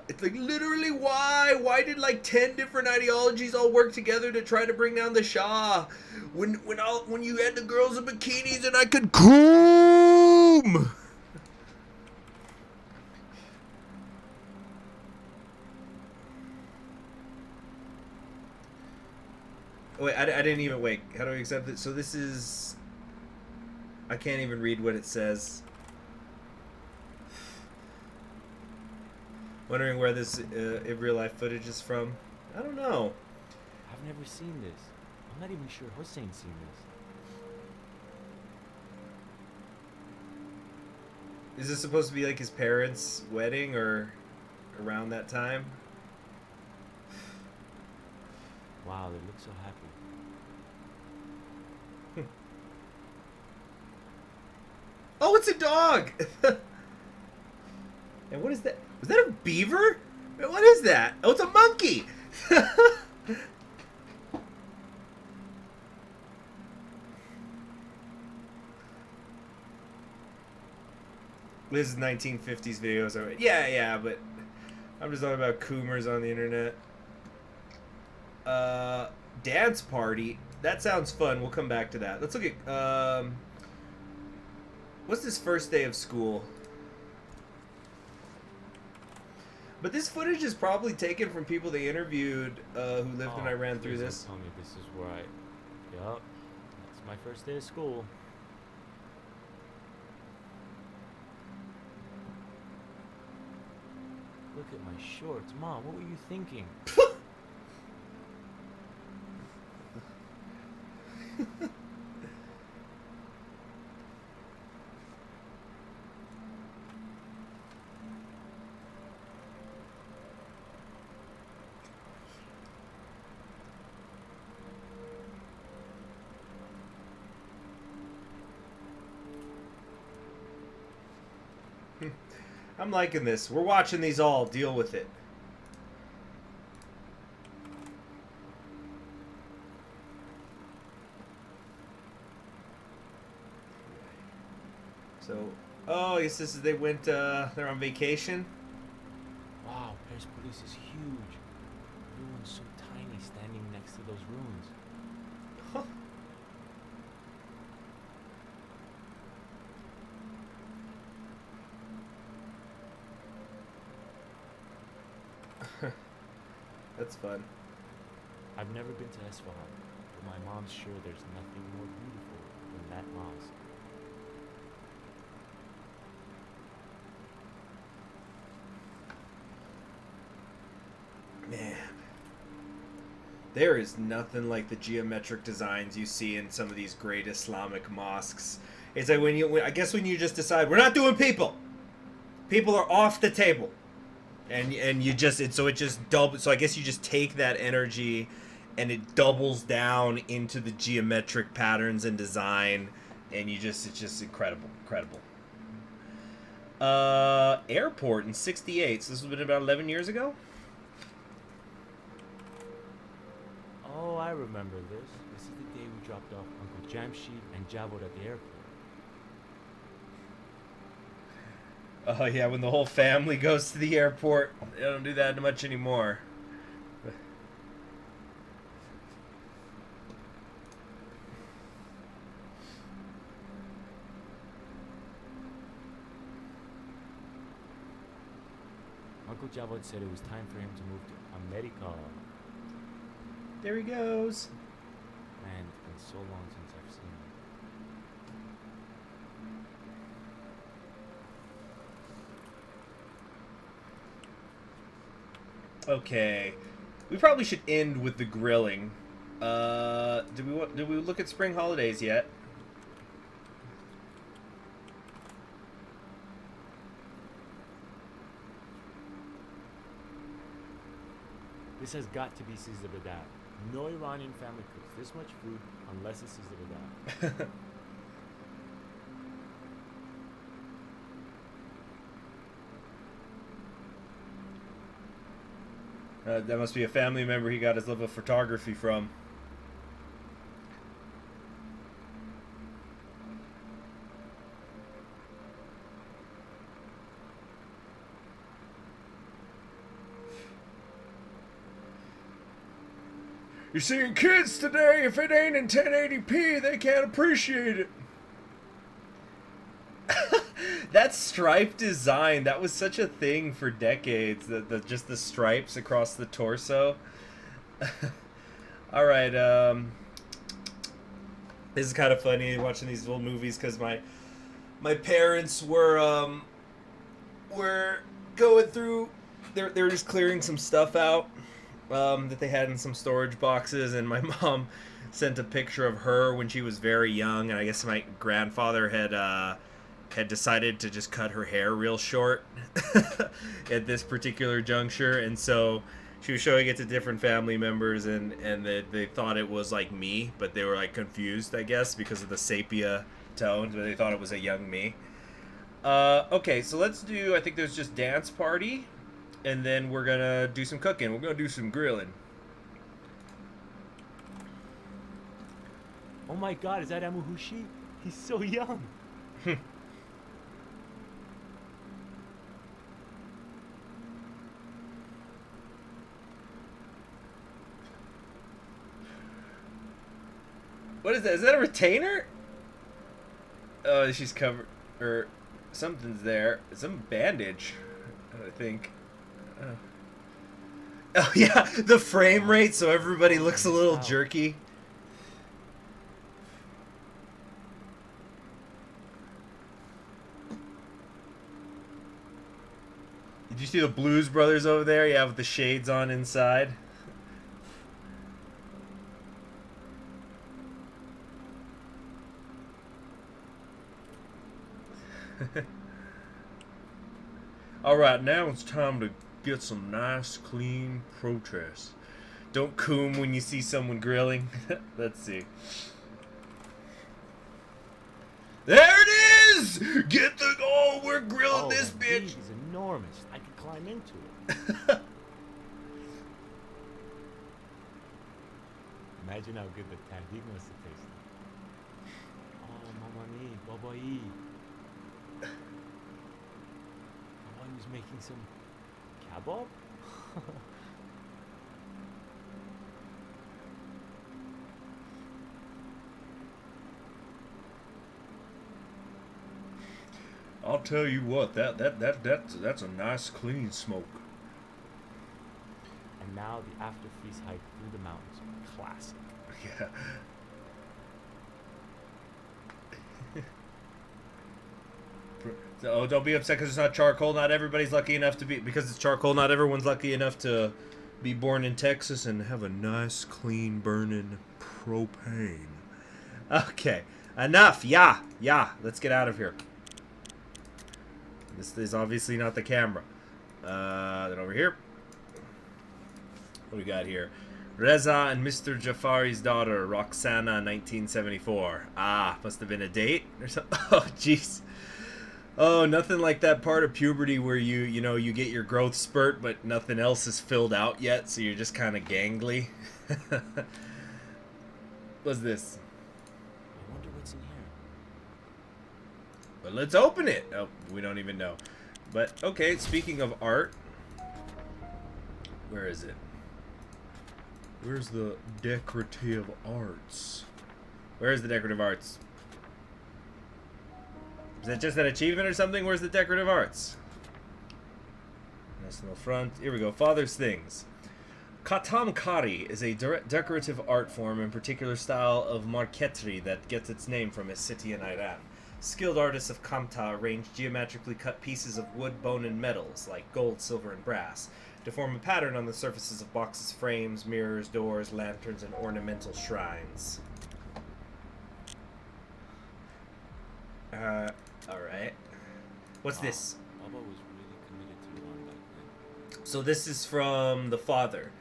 It's like literally why did like 10 different ideologies all work together to try to bring down the Shah when you had the girls in bikinis and I could come. Wait, I didn't even wait. How do I accept it? So this is, I can't even read what it says. Wondering where this real life footage is from. I don't know. I've never seen this. I'm not even sure Hussein's seen this. Is this supposed to be like his parents' wedding or around that time? Wow, they look so happy. Oh, it's a dog! And what is that? Was that a beaver? What is that? Oh, it's a monkey! This is 1950s videos. Yeah, but I'm just talking about coomers on the internet. Dance party. That sounds fun. We'll come back to that. Let's look at, what's this first day of school? But this footage is probably taken from people they interviewed who lived in Iran through this. Tell me this is where I... Yup. That's my first day of school. Look at my shorts. Mom, what were you thinking? I'm liking this. We're watching these all. Deal with it. So, oh, I guess this is they went. They're on vacation. Wow, Persepolis is huge. Everyone's so tiny standing next to those ruins. Huh. That's fun. I've never been to Isfahan, but my mom's sure there's nothing more beautiful than that mosque. Man, there is nothing like the geometric designs you see in some of these great Islamic mosques. It's like when I guess when you just decide we're not doing people. People are off the table. And you just it just doubles. So I guess you just take that energy, and it doubles down into the geometric patterns and design, and it's just incredible. Airport in '68. So this was been about 11 years ago. Oh, I remember this. This is the day we dropped off Uncle Jamshid and Jabot at the airport. Oh yeah, when the whole family goes to the airport. They don't do that much anymore. Uncle Jabot said it was time for him to move to America. There he goes. Man, it's been so long since I've seen him. Okay. We probably should end with the grilling. Did we look at spring holidays yet? This has got to be Caesar Badab. No Iranian family cooks this much food unless it's Caesar Badab. That must be a family member he got his love of photography from. You're seeing kids today, if it ain't in 1080p, they can't appreciate it. That stripe design, that was such a thing for decades. Just the stripes across the torso. All right, this is kind of funny watching these old movies because my parents were going through. They were just clearing some stuff out that they had in some storage boxes, and my mom sent a picture of her when she was very young, and I guess my grandfather had decided to just cut her hair real short at this particular juncture, and so she was showing it to different family members, and they thought it was like me, but they were like confused, I guess, because of the sepia tones, but they thought it was a young me. Okay, so let's do, I think there's just dance party, and then we're gonna do some cooking. We're gonna do some grilling. Oh my god, is that Amuhushi? He's so young. What is that? Is that a retainer? Oh, she's covered, or something's there. Some bandage, I think. Oh yeah, the frame rate, so everybody looks a little jerky. Did you see the Blues Brothers over there? Yeah, with the shades on inside. Alright, now it's time to get some nice, clean protests. Don't coom when you see someone grilling. Let's see. There it is! Get the... Oh, we're grilling this that bitch! meat is enormous. I could climb into it. Imagine how good the tahdig must have tasted. Oh, mamani, babai. Babai was making some kebab? I'll tell you what, that's a nice clean smoke. And now the after feast hike through the mountains. Classic. Yeah. Oh, don't be upset because it's not charcoal. Not everybody's lucky enough to be, because it's charcoal, not everyone's lucky enough to be born in Texas and have a nice, clean, burning propane. Okay, enough. Yeah, let's get out of here. This is obviously not the camera. Then over here. What do we got here? Reza and Mr. Jafari's daughter, Roxana, 1974. Ah, must have been a date or something. Oh, jeez. Oh, nothing like that part of puberty where you get your growth spurt, but nothing else is filled out yet, so you're just kind of gangly. What's this? I wonder what's in here. But let's open it. Oh, we don't even know. But, okay, speaking of art. Where is it? Where's the decorative arts? Where's the decorative arts? Is that just an achievement or something? Where's the decorative arts? National Front. Here we go. Father's Things. Katamkari is a decorative art form, in particular style of marquetry, that gets its name from a city in Iran. Skilled artists of Kamta arrange geometrically cut pieces of wood, bone, and metals, like gold, silver, and brass, to form a pattern on the surfaces of boxes, frames, mirrors, doors, lanterns, and ornamental shrines. Alright. What's this? Baba was really committed to Iran back then. So this is from the father.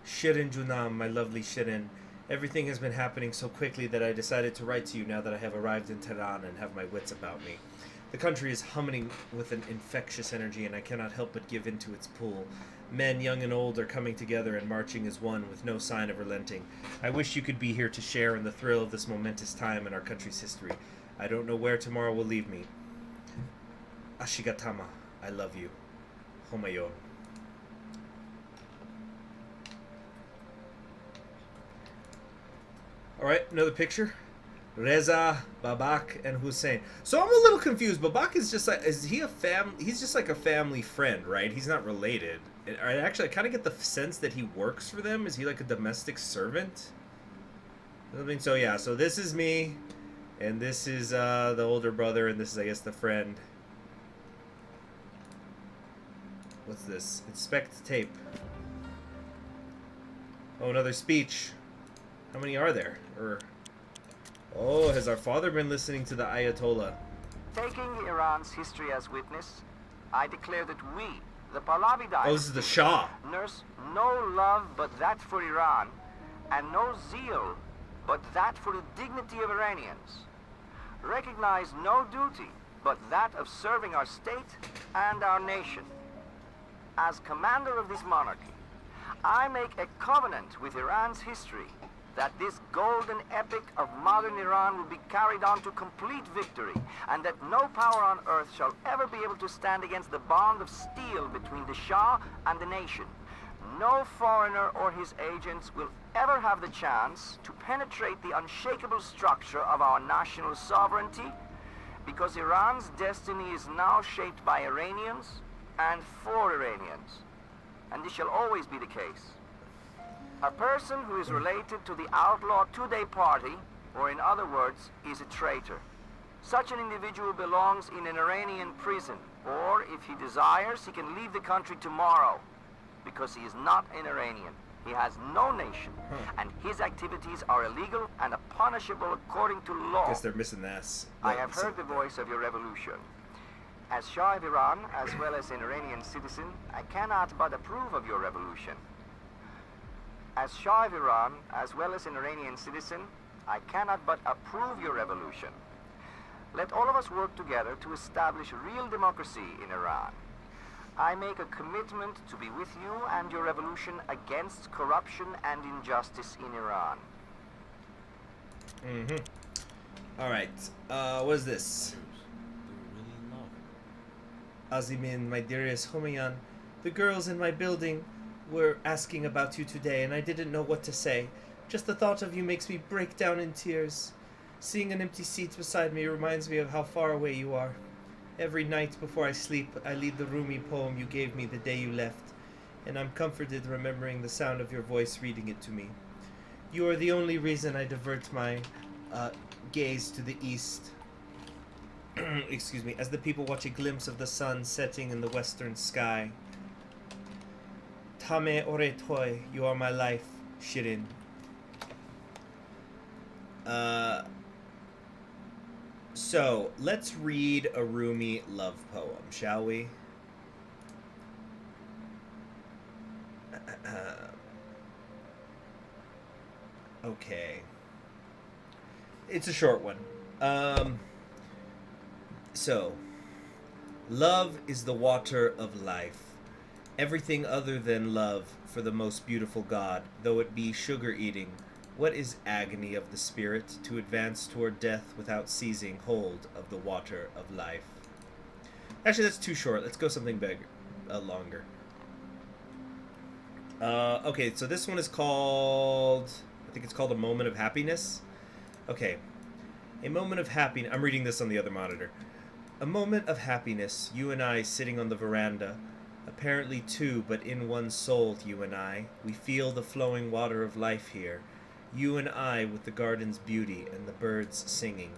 Shirin Junam, my lovely Shirin. Everything has been happening so quickly that I decided to write to you now that I have arrived in Tehran and have my wits about me. The country is humming with an infectious energy, and I cannot help but give into its pull. Men, young and old, are coming together and marching as one, with no sign of relenting. I wish you could be here to share in the thrill of this momentous time in our country's history. I don't know where tomorrow will leave me. Ashigatama, I love you. Homayon. Alright, another picture. Reza, Babak, and Hussein. So I'm a little confused. Babak is just like, is he a he's just like a family friend, right? He's not related. I kind of get the sense that he works for them. Is he like a domestic servant? I think so, yeah. So this is me, and this is the older brother, and this is, I guess, the friend. What's this? Inspect tape. Oh, another speech. How many are there? Oh, has our father been listening to the Ayatollah? Taking Iran's history as witness, I declare that we, the Pahlavi dynasty, Oh, this is the Shah. nurse no love but that for Iran, and no zeal but that for the dignity of Iranians. Recognize no duty but that of serving our state and our nation. As commander of this monarchy, I make a covenant with Iran's history that this golden epic of modern Iran will be carried on to complete victory, and that no power on earth shall ever be able to stand against the bond of steel between the Shah and the nation. No foreigner or his agents will ever have the chance to penetrate the unshakable structure of our national sovereignty, because Iran's destiny is now shaped by Iranians and for Iranians, and this shall always be the case. A person who is related to the outlaw two-day party, or in other words, is a traitor. Such an individual belongs in an Iranian prison, or if he desires, he can leave the country tomorrow, because he is not an Iranian. He has no nation, and his activities are illegal and punishable according to law. Guess they're missing the S. I have heard the voice of your revolution. As Shah of Iran, as well as an Iranian citizen, I cannot but approve of your revolution. As Shah of Iran, as well as an Iranian citizen, I cannot but approve your revolution. Let all of us work together to establish real democracy in Iran. I make a commitment to be with you and your revolution against corruption and injustice in Iran. Alright, what is this? Azimin, my dearest Humayan, the girls in my building were asking about you today, and I didn't know what to say. Just the thought of you makes me break down in tears. Seeing an empty seat beside me reminds me of how far away you are. Every night before I sleep, I read the Rumi poem you gave me the day you left, and I'm comforted remembering the sound of your voice reading it to me. You are the only reason I divert my gaze to the east. Excuse me, as the people watch a glimpse of the sun setting in the western sky. Tame ore toy, you are my life, Shirin. So, let's read a Rumi love poem, shall we? Okay. It's a short one. So, love is the water of life. Everything other than love for the most beautiful God, though it be sugar eating. What is agony of the spirit to advance toward death without seizing hold of the water of life? Actually, that's too short. Let's go something bigger, longer. Okay, so this one is called, I think it's called A Moment of Happiness. Okay. A moment of happiness. I'm reading this on the other monitor. A moment of happiness, you and I sitting on the veranda. Apparently two, but in one soul, you and I. We feel the flowing water of life here. You and I with the garden's beauty and the birds singing.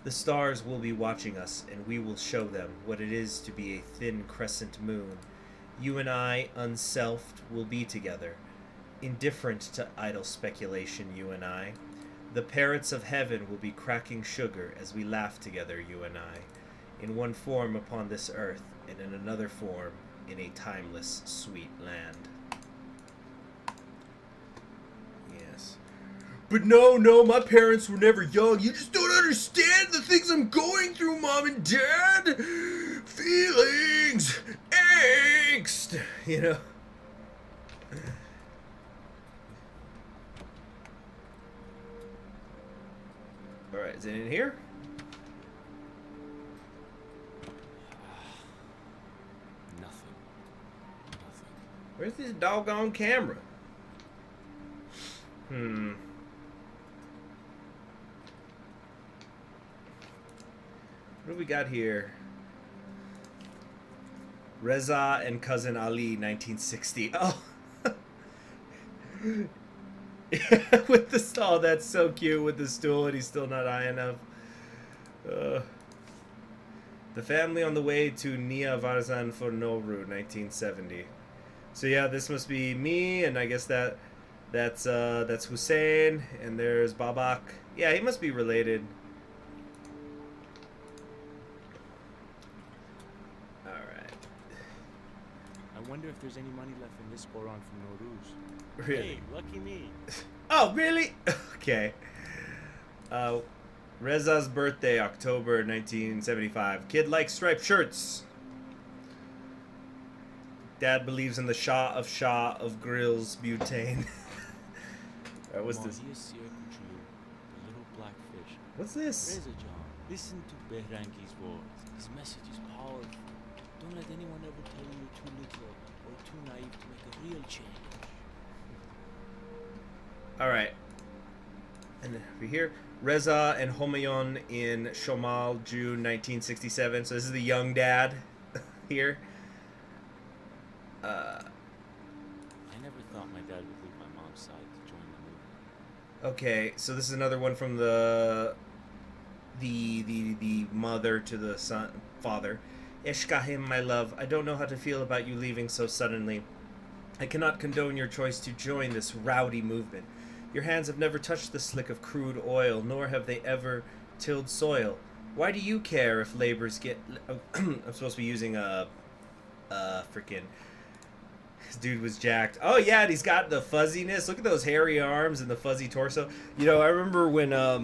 The stars will be watching us, and we will show them what it is to be a thin crescent moon. You and I, unselfed, will be together. Indifferent to idle speculation, you and I. The parrots of heaven will be cracking sugar as we laugh together, you and I. In one form upon this earth, and in another form in a timeless, sweet land. Yes. But no, my parents were never young. You just don't understand the things I'm going through, Mom and Dad. Feelings, angst, you know. Alright, is it in here? Nothing. Where's this doggone camera? What do we got here? Reza and Cousin Ali, 1960. Oh. With the stall, that's so cute with the stool, and he's still not high enough. The family on the way to Nia Varzan for Noru, 1970. So yeah, this must be me, and I guess that's Hussein, and there's Babak. Yeah, he must be related. All right. I wonder if there's any money left in this Quran from Nowruz. Really? Hey, lucky me. Oh, really? Okay. Reza's birthday, October 1975. Kid likes striped shirts. Dad believes in the Shah of Grills butane. What's this? The little black fish. What's this? Reza John, listen to Behrangi's words. His message is powerful. Don't let anyone ever tell you you're too little or too naive to make a real change. Alright. And over here, Reza and Homayon in Shomal, June 1967. So this is the young dad here. I never thought my dad would leave my mom's side to join the movement. Okay, so this is another one from the mother to the father. Eshkahim, my love, I don't know how to feel about you leaving so suddenly. I cannot condone your choice to join this rowdy movement. Your hands have never touched the slick of crude oil, nor have they ever tilled soil. Why do you care if laborers get... I'm supposed to be using a freaking... This dude was jacked. Oh yeah, and he's got the fuzziness. Look at those hairy arms and the fuzzy torso. You know, I remember when I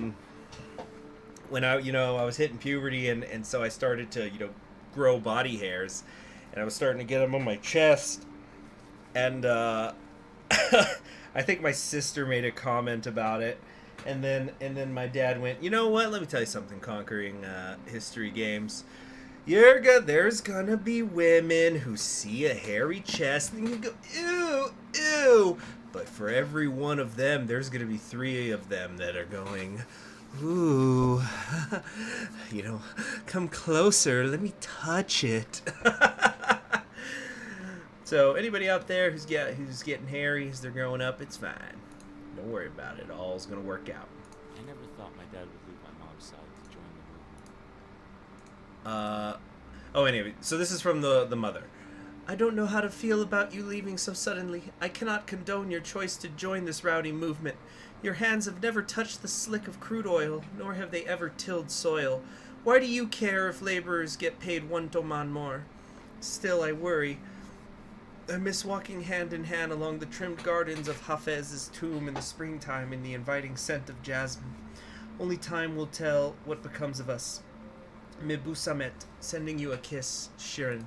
was hitting puberty, and so I started to, grow body hairs, and I was starting to get them on my chest, and I think my sister made a comment about it, and then my dad went, you know what? Let me tell you something, Conquering History Games. There's gonna be women who see a hairy chest and you go, ew, ew. But for every one of them, there's gonna be 3 of them that are going, ooh, come closer, let me touch it. So anybody out there who's getting hairy as they're growing up, it's fine. Don't worry about it. All's gonna work out. I never thought my dad would leave my mom's side to join the movement. Anyway, so this is from the mother. I don't know how to feel about you leaving so suddenly. I cannot condone your choice to join this rowdy movement. Your hands have never touched the slick of crude oil, nor have they ever tilled soil. Why do you care if laborers get paid 1 toman more? Still, I worry. I miss walking hand in hand along the trimmed gardens of Hafez's tomb in the springtime in the inviting scent of jasmine. Only time will tell what becomes of us. Mibusamet, sending you a kiss, Shirin.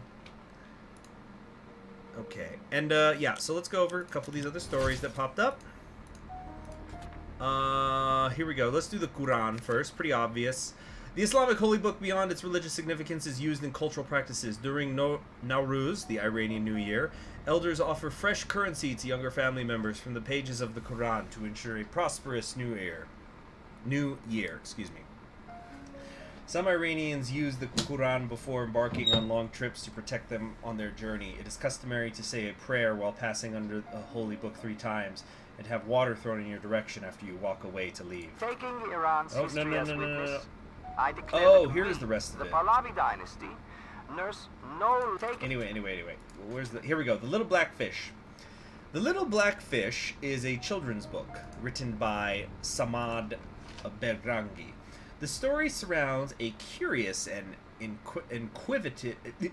Okay, and yeah, so let's go over a couple of these other stories that popped up. Here we go. Let's do the Quran first. Pretty obvious. The Islamic holy book, beyond its religious significance, is used in cultural practices. During Nowruz, the Iranian New Year, elders offer fresh currency to younger family members from the pages of the Quran to ensure a prosperous New Year. Some Iranians use the Quran before embarking on long trips to protect them on their journey. It is customary to say a prayer while passing under the holy book 3 times and have water thrown in your direction after you walk away to leave. Taking Iran's history as witness, I declare Oh, that here's we, the rest of the it. Pahlavi dynasty, nurse no take. Anyway. Where's the? Here we go. The Little Black Fish. The Little Black Fish is a children's book written by Samad Berrangi. The story surrounds a curious and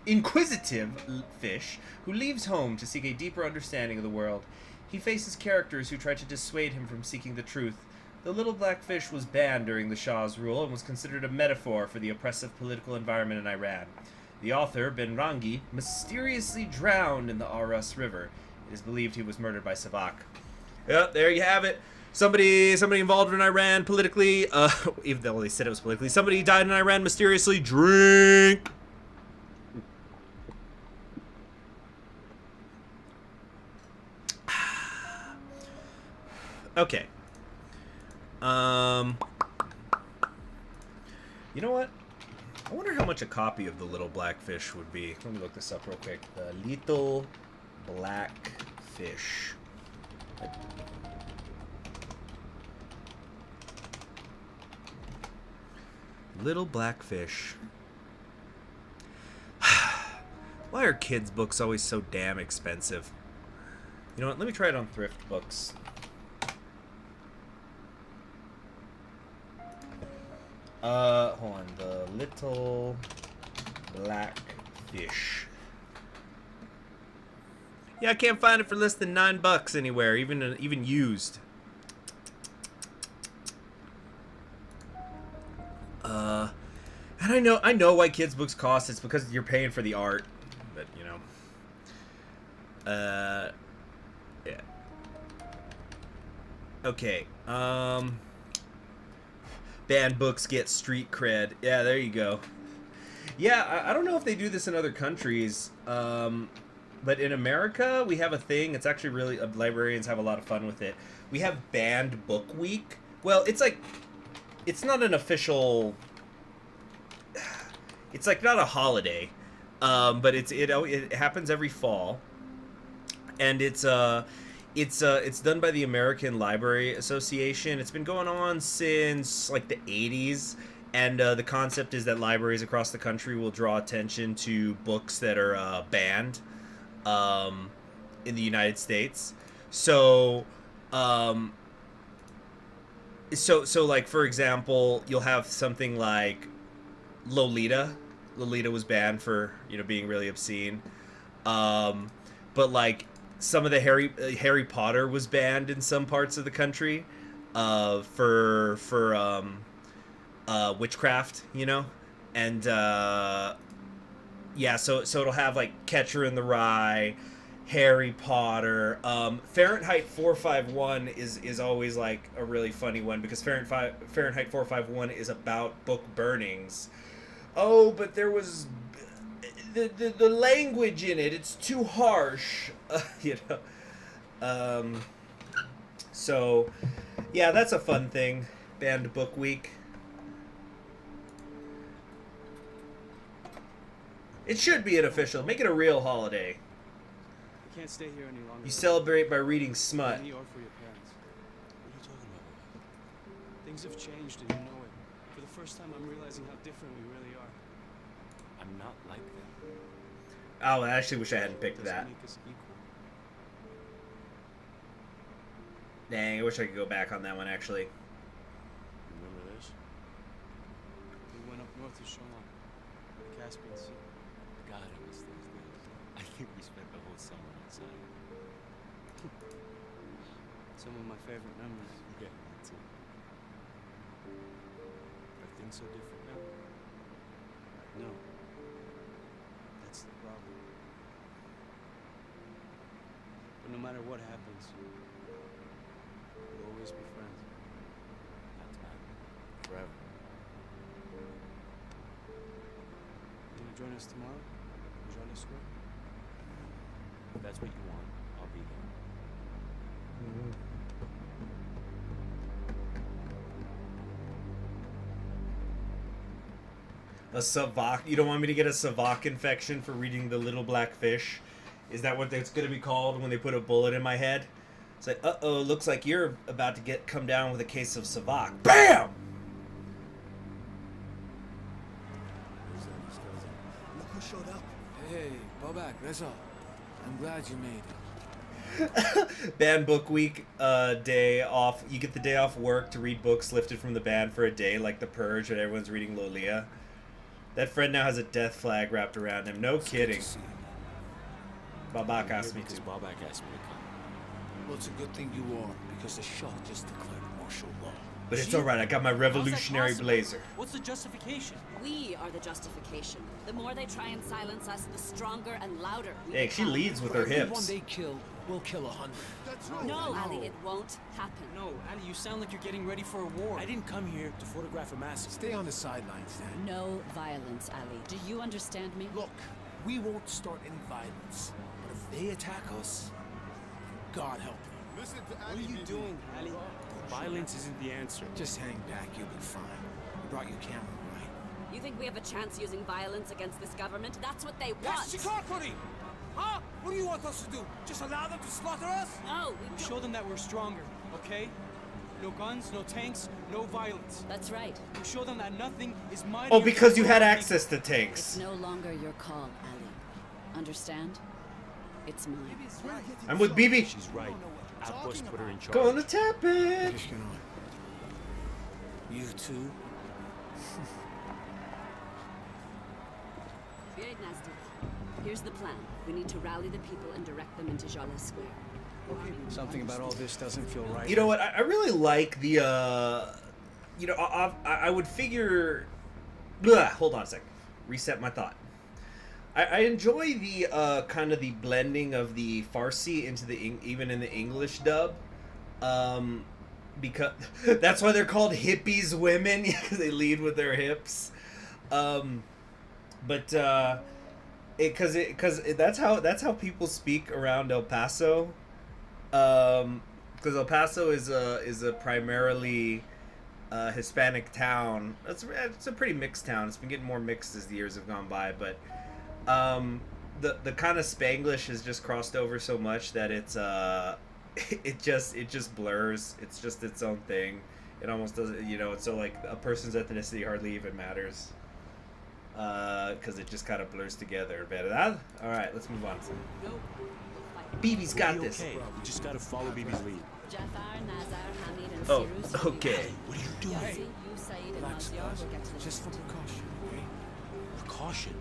inquisitive fish who leaves home to seek a deeper understanding of the world. He faces characters who try to dissuade him from seeking the truth. The Little Black Fish was banned during the Shah's rule and was considered a metaphor for the oppressive political environment in Iran. The author, Berrangi, mysteriously drowned in the Aras River. It is believed he was murdered by Savak. Yep, there you have it. Somebody involved in Iran politically, even though they said it was politically, somebody died in Iran mysteriously. Drink! Okay. You know what? I wonder how much a copy of The Little Black Fish would be. Let me look this up real quick. The Little Black Fish. Little Black Fish. Why are kids' books always so damn expensive? You know what? Let me try it on Thrift Books. Hold on. The Little Black Fish. Yeah, I can't find it for less than $9 anywhere, even used. And I know why kids' books cost. It's because you're paying for the art, but you know. Yeah. Okay. Banned books get street cred. Yeah, there you go. Yeah, I don't know if they do this in other countries, but in America we have a thing. It's actually really librarians have a lot of fun with it. We have Banned Book Week. Well, it's like it's not an official. It's like not a holiday, but it happens every fall, and it's done by the American Library Association. It's been going on since like the 80s, and the concept is that libraries across the country will draw attention to books that are banned in the United States. So like for example, you'll have something like Lolita. Lolita was banned for being really obscene, but like some of the Harry Potter was banned in some parts of the country for witchcraft, and yeah, so it'll have like Catcher in the Rye, Harry Potter, Fahrenheit 451 is always like a really funny one because Fahrenheit 451 is about book burnings. Oh, but there was the language in it. It's too harsh, So, yeah, that's a fun thing. Banned Book Week. It should be an official. Make it a real holiday. I can't stay here any longer. You celebrate by reading smut. For me or for your parents. What are you talking about? Things have changed and you know it. For the first time, I'm realizing how different we really are. I'm not like them. Oh, I actually wish I hadn't picked that. Make us equal. Dang, I wish I could go back on that one, actually. Remember this? We went up north to Shomal, the Caspian Sea. God, I miss those days. I think we spent the whole summer outside. Some of my favorite memories. Yeah, me too. Are things so different now? No. That's the problem. But no matter what happens, we'll always be friends. That's mine. Forever. You wanna join us tomorrow? Join us Square? If that's what you want, I'll be there. A Savak. You don't want me to get a Savak infection for reading The Little Black Fish? Is that what it's going to be called when they put a bullet in my head? It's like, uh-oh, looks like you're about to come down with a case of Savak. BAM! Look who showed up. Hey, Bobak, Reza. I'm glad you made it. Band book week, day off. You get the day off work to read books lifted from the band for a day, like The Purge, and everyone's reading Lolia. That friend now has a death flag wrapped around him. No kidding. Babak asked me to. Babak asked me to come. Well, it's a good thing you are, because the Shah just declared martial law. But it's alright, I got my revolutionary blazer. What's the justification? We are the justification. The more they try and silence us, the stronger and louder we Hey, she leads with her Everyone hips. they kill will kill 100. That's right. No, Ali, it won't happen. No, Ali, you sound like you're getting ready for a war. I didn't come here to photograph a massacre. Stay on the sidelines, then. No violence, Ali. Do you understand me? Look, we won't start any violence. But if they attack us, God help them. Listen to Ali. What are you doing, Ali? Violence isn't the answer. Just hang back, you'll be fine. You brought your camera, right? You think we have a chance using violence against this government? That's what they want. That's Chicago! Huh? What do you want us to do? Just allow them to slaughter us? No, we show them that we're stronger, okay? No guns, no tanks, no violence. That's right. We show them that nothing is mightier. Oh, because you had access to tanks. It's no longer your call, Ali. Understand? It's mine. I'm with BB. She's right. Outpost put her in charge. Gonna tap it. You too? Here's the plan. We need to rally the people and direct them into Jala Square. Something about all this doesn't feel right. You know what? I really like the, you know, I would figure... hold on a sec. Reset my thought. I enjoy the kind of the blending of the Farsi into the even in the English dub, because that's why they're called hippies women, because they lead with their hips, but because that's how people speak around El Paso, because El Paso is a primarily Hispanic town. It's a pretty mixed town. It's been getting more mixed as the years have gone by, but. The kind of Spanglish has just crossed over so much that it's it just blurs. It's just its own thing. It almost doesn't, you know. So like a person's ethnicity hardly even matters, because it just kind of blurs together. Verdad? All right, let's move on. BB's got this. Okay. We just gotta follow BB's lead. Oh, okay. What are you doing? Relax, just for precaution, okay? Precaution?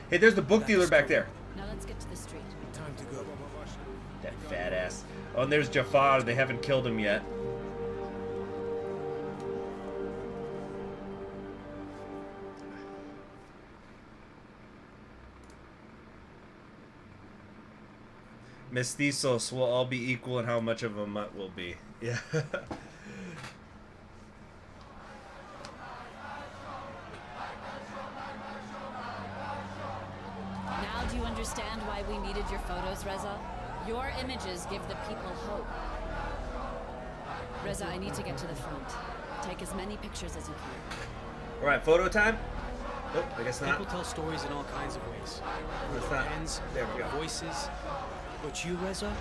Hey, there's the book dealer back there. Now let's get to the street. Time to go. That fat ass. Oh, and there's Jafar. They haven't killed him yet. Mestizos will all be equal in how much of a mutt will be. Yeah. Now do you understand why we needed your photos, Reza? Your images give the people hope. Reza, I need to get to the front. Take as many pictures as you can. Alright, photo time? Nope, I guess not. People tell stories in all kinds of ways. It's not. Hands, There we go. voices. But you, Reza,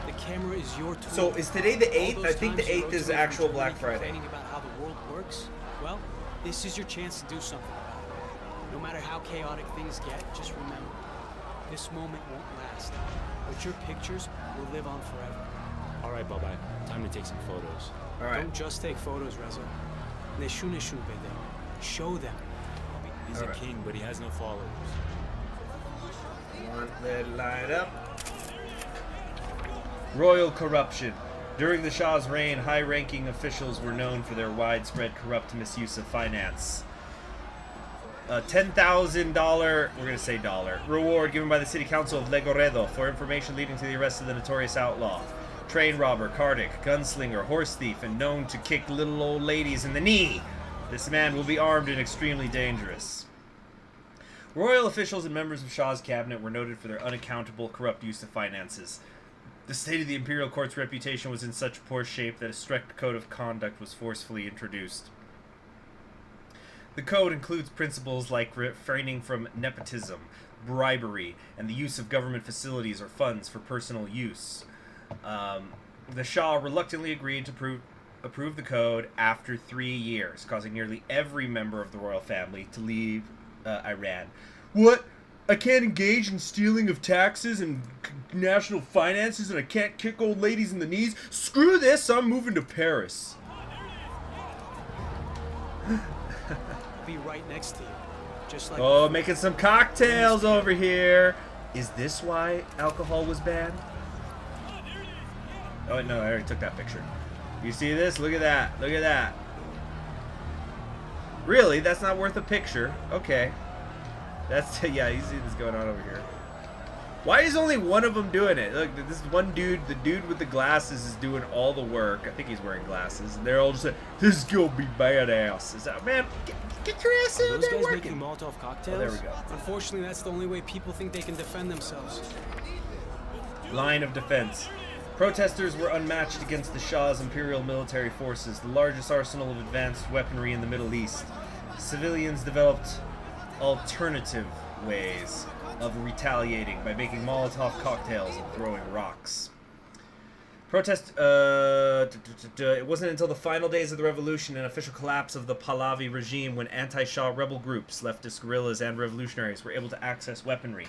the camera is your tool. So is today the 8th? All I those think the times you 8th is wrote to actual me Black Friday. complaining about how the world works. Well, this is your chance to do something about it. No matter how chaotic things get, just remember, this moment won't last. But your pictures will live on forever. All right, Babak, time to take some photos. All right. Don't just take photos, Reza. Neshu neshu bede. Show them. He's All a right. king, but he has no followers. Let it line up. Royal corruption. During the Shah's reign, high-ranking officials were known for their widespread corrupt misuse of finance. A $10,000, we're going to say dollar, reward given by the City Council of Legoredo for information leading to the arrest of the notorious outlaw, train robber, Kardik, gunslinger, horse thief, and known to kick little old ladies in the knee. This man will be armed and extremely dangerous. Royal officials and members of Shah's cabinet were noted for their unaccountable, corrupt use of finances. The state of the imperial court's reputation was in such poor shape that a strict code of conduct was forcefully introduced. The code includes principles like refraining from nepotism, bribery, and the use of government facilities or funds for personal use. The Shah reluctantly agreed to approve the code after 3 years, causing nearly every member of the royal family to leave Iran. What? I can't engage in stealing of taxes and national finances, and I can't kick old ladies in the knees? Screw this, I'm moving to Paris. Be right next to you. Just like Oh, making some cocktails over here. Is this why alcohol was banned? Oh, no, I already took that picture. You see this? Look at that. Look at that. Really? That's not worth a picture? Okay. That's, yeah, you see this going on over here. Why is only one of them doing it? Look, this one dude, the dude with the glasses is doing all the work. I think he's wearing glasses. And they're all just like, this is gonna be badass. Is that, man, get your ass in those there guys working. making Molotov cocktails? Oh, there we go. Unfortunately, that's the only way people think they can defend themselves. Line of defense. Protesters were unmatched against the Shah's imperial military forces, the largest arsenal of advanced weaponry in the Middle East. Civilians developed alternative ways of retaliating by making Molotov cocktails and throwing rocks. It wasn't until the final days of the revolution and official collapse of the Pahlavi regime when anti-Shah rebel groups, leftist guerrillas, and revolutionaries were able to access weaponry.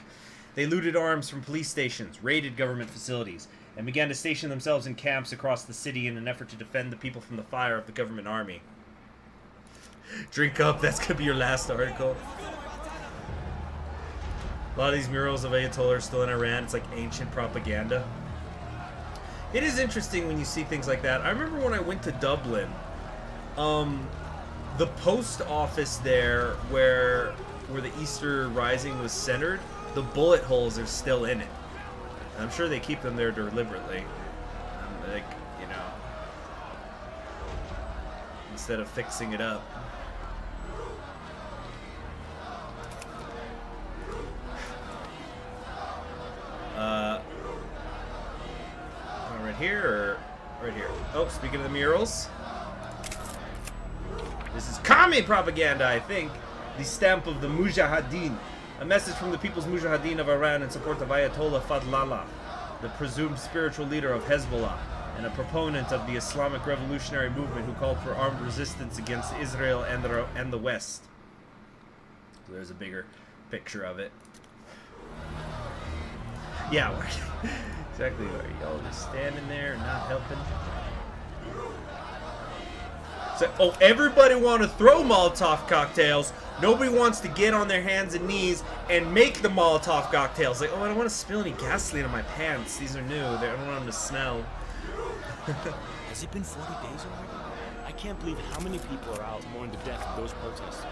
They looted arms from police stations, raided government facilities, and began to station themselves in camps across the city in an effort to defend the people from the fire of the government army. Drink up, that's gonna be your last article. A lot of these murals of Ayatollah are still in Iran. It's like ancient propaganda. It is interesting when you see things like that. I remember when I went to Dublin, the post office there where the Easter Rising was centered, the bullet holes are still in it. I'm sure they keep them there deliberately. Like, you know, instead of fixing it up. Right here or right here? Oh, speaking of the murals, this is commie propaganda, I think. The stamp of the Mujahideen. A message from the People's Mujahideen of Iran in support of Ayatollah Fadlallah, the presumed spiritual leader of Hezbollah, and a proponent of the Islamic revolutionary movement who called for armed resistance against Israel and the West. So there's a bigger picture of it. Yeah, exactly. Are y'all just standing there and not helping? So, oh, everybody want to throw Molotov cocktails. Nobody wants to get on their hands and knees and make the Molotov cocktails. Like, oh, I don't want to spill any gasoline on my pants. These are new. I don't want them to smell. Has it been 40 days already? I can't believe how many people are out mourning the death of those protesters.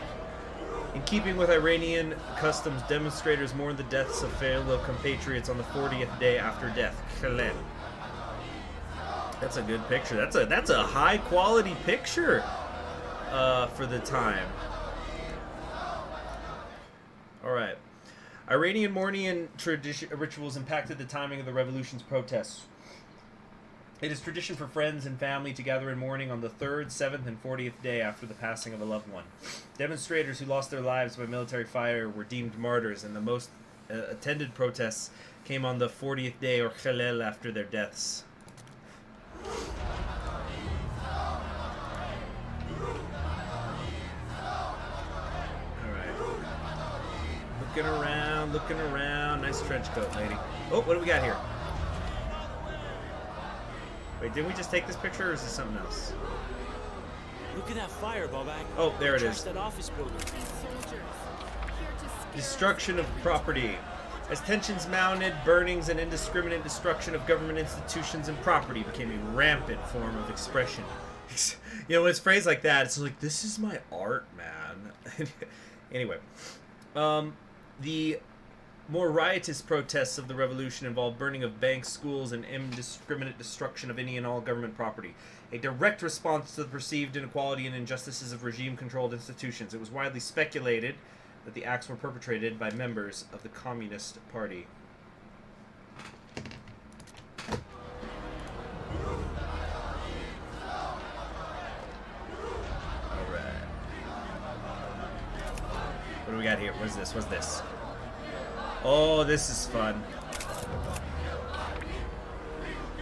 In keeping with Iranian customs, demonstrators mourned the deaths of fellow compatriots on the 40th day after death. Khalen. That's a good picture. That's a high quality picture for the time. All right. Iranian mourning rituals impacted the timing of the revolution's protests. It is tradition for friends and family to gather in mourning on the 3rd, 7th, and 40th day after the passing of a loved one. Demonstrators who lost their lives by military fire were deemed martyrs, and the most attended protests came on the 40th day or Khalel after their deaths. Alright. Looking around. Nice trench coat, lady. Oh, what do we got here? Wait, didn't we just take this picture, or is this something else? Look at that fire, Bobak. Oh, there it is. That office building. Destruction of property. As tensions mounted, burnings and indiscriminate destruction of government institutions and property became a rampant form of expression. You know, when it's phrased like that, it's like, this is my art, man. Anyway, the more riotous protests of the revolution involved burning of banks, schools, and indiscriminate destruction of any and all government property. A direct response to the perceived inequality and injustices of regime-controlled institutions. It was widely speculated that the acts were perpetrated by members of the Communist Party. Alright. do we got here? What's this? What's this? Oh, this is fun.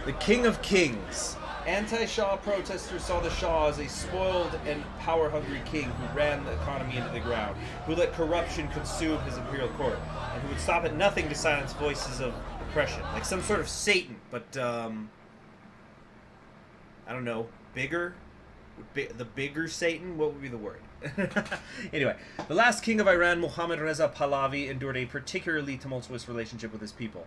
The King of Kings. Anti-Shah protesters saw the Shah as a spoiled and power-hungry king who ran the economy into the ground, who let corruption consume his imperial court, and who would stop at nothing to silence voices of oppression. Like some sort of Satan, but, I don't know, bigger? The bigger Satan? What would be the word? Anyway, the last king of Iran, Mohammad Reza Pahlavi, endured a particularly tumultuous relationship with his people.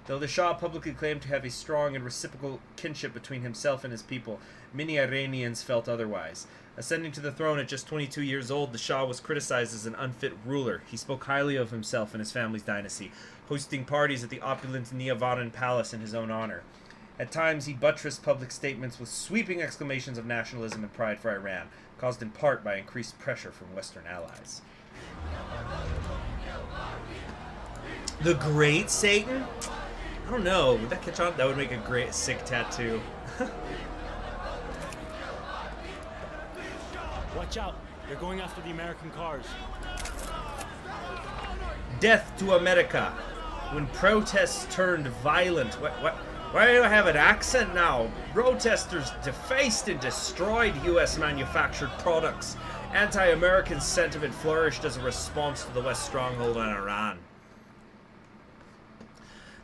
Though the Shah publicly claimed to have a strong and reciprocal kinship between himself and his people, many Iranians felt otherwise. Ascending to the throne at just 22 years old, the Shah was criticized as an unfit ruler. He spoke highly of himself and his family's dynasty, hosting parties at the opulent Niavaran palace in his own honor. At times, he buttressed public statements with sweeping exclamations of nationalism and pride for Iran, caused in part by increased pressure from Western allies. The Great Satan? I don't know. Would that catch on? That would make a great, sick tattoo. Watch out. They're going after the American cars. Death to America. When protests turned violent. What? Why do I have an accent now? Protesters defaced and destroyed U.S. manufactured products. Anti-American sentiment flourished as a response to the West stronghold on Iran.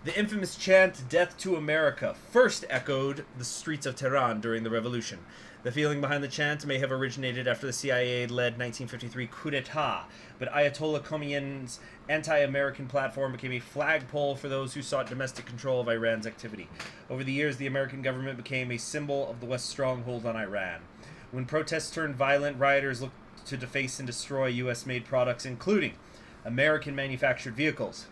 The infamous chant, "Death to America," first echoed the streets of Tehran during the revolution. The feeling behind the chant may have originated after the CIA-led 1953 coup d'etat, but Ayatollah Khomeini's anti-American platform became a flagpole for those who sought domestic control of Iran's activity. Over the years, the American government became a symbol of the West's stronghold on Iran. When protests turned violent, rioters looked to deface and destroy U.S.-made products, including American-manufactured vehicles.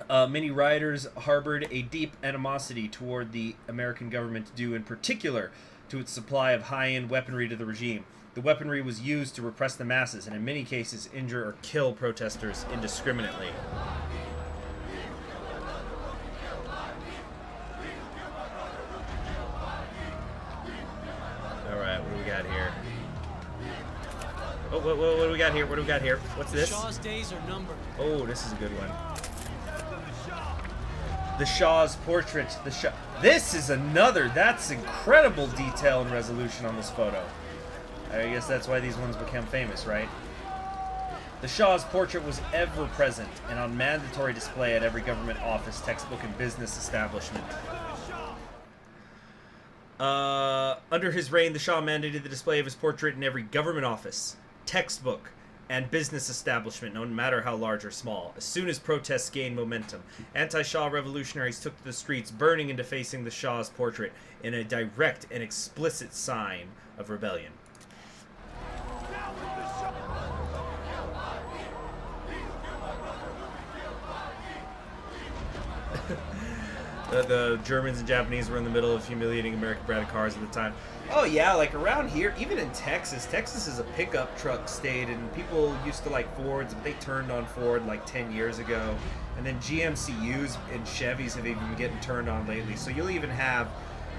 Many rioters harbored a deep animosity toward the American government due in particular to its supply of high-end weaponry to the regime. The weaponry was used to repress the masses and in many cases injure or kill protesters indiscriminately. Alright, what do we got here? Oh, what do we got here? What do we got here? What's this? Shah's days are numbered. Oh, this is a good one. The Shah's portrait. This is another. That's incredible detail and resolution on this photo. I guess that's why these ones became famous, right? The Shah's portrait was ever present and on mandatory display at every government office, textbook, and business establishment. Under his reign, the Shah mandated the display of his portrait in every government office, textbook, and business establishment, no matter how large or small. As soon as protests gained momentum, anti-Shah revolutionaries took to the streets, burning and defacing the Shah's portrait in a direct and explicit sign of rebellion. The Germans and Japanese were in the middle of humiliating American-branded cars at the time. Oh yeah, like around here, even in Texas. Texas is a pickup truck state, and people used to like Fords, but they turned on Ford like 10 years ago. And then GMCUs and Chevys have even been getting turned on lately. So you'll even have,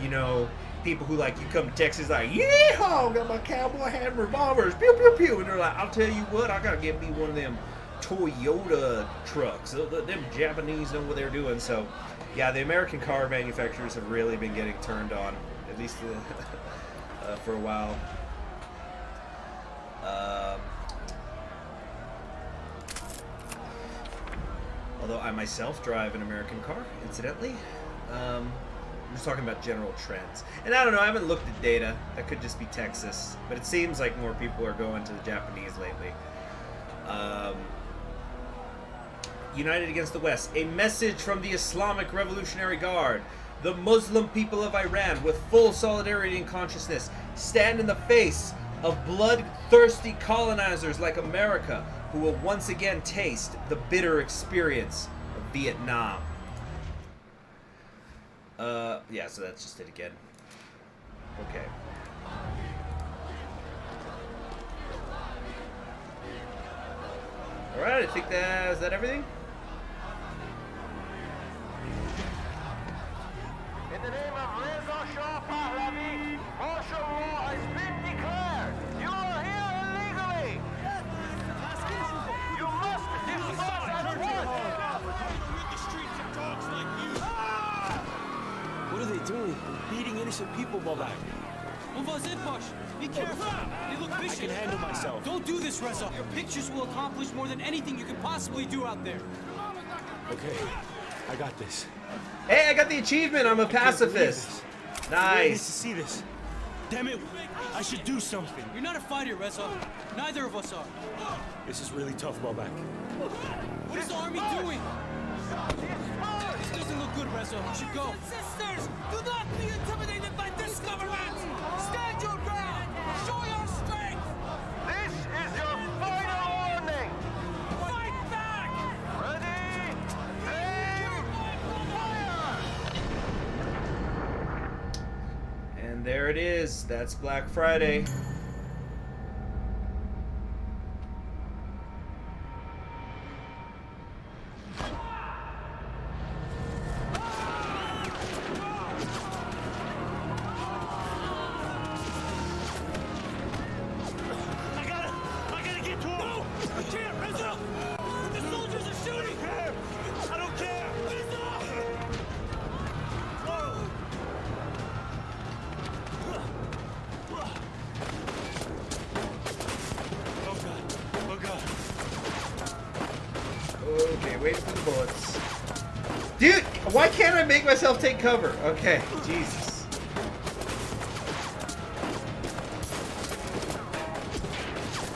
you know, people who like, you come to Texas like, yeehaw, got my cowboy hat and revolvers, pew pew pew, and they're like, I'll tell you what, I gotta get me one of them Toyota trucks. Them Japanese know what they're doing. So yeah, the American car manufacturers have really been getting turned on, at least for a while. Although I myself drive an American car, incidentally. I'm just talking about general trends. And I don't know, I haven't looked at data. That could just be Texas. But it seems like more people are going to the Japanese lately. United against the West. A message from the Islamic Revolutionary Guard. The Muslim people of Iran, with full solidarity and consciousness, stand in the face of bloodthirsty colonizers like America, who will once again taste the bitter experience of Vietnam. Yeah, so that's just it again. Okay. Alright, I think is that everything? In the name of Reza Shah Pahlavi, martial law has been declared. You are here illegally. doing? We're beating innocent people, Bobak. On va it, Bush. Be careful. They look vicious. I can handle myself. Don't do this, Reza. Your pictures will accomplish more than anything you could possibly do out there. Okay, I got this. Hey, I got the achievement. I'm a pacifist. I need to Nice. see this. Damn it, I should do something. You're not a fighter, Reza. Neither of us are. This is really tough, Bobak. What is the army doing? This doesn't look good, Reza. We should go. Sisters, do not be intimidated by this government. Stand your ground. Show your strength. This is your final warning. Fight back. Ready? Aim! Fire! And there it is. That's Black Friday. I gotta get to him! No! I can't, Reza! The soldiers are shooting! I don't care! Oh god! Oh god! Okay, wait for the bullets. Dude, why can't I make myself take cover? Okay, Jesus.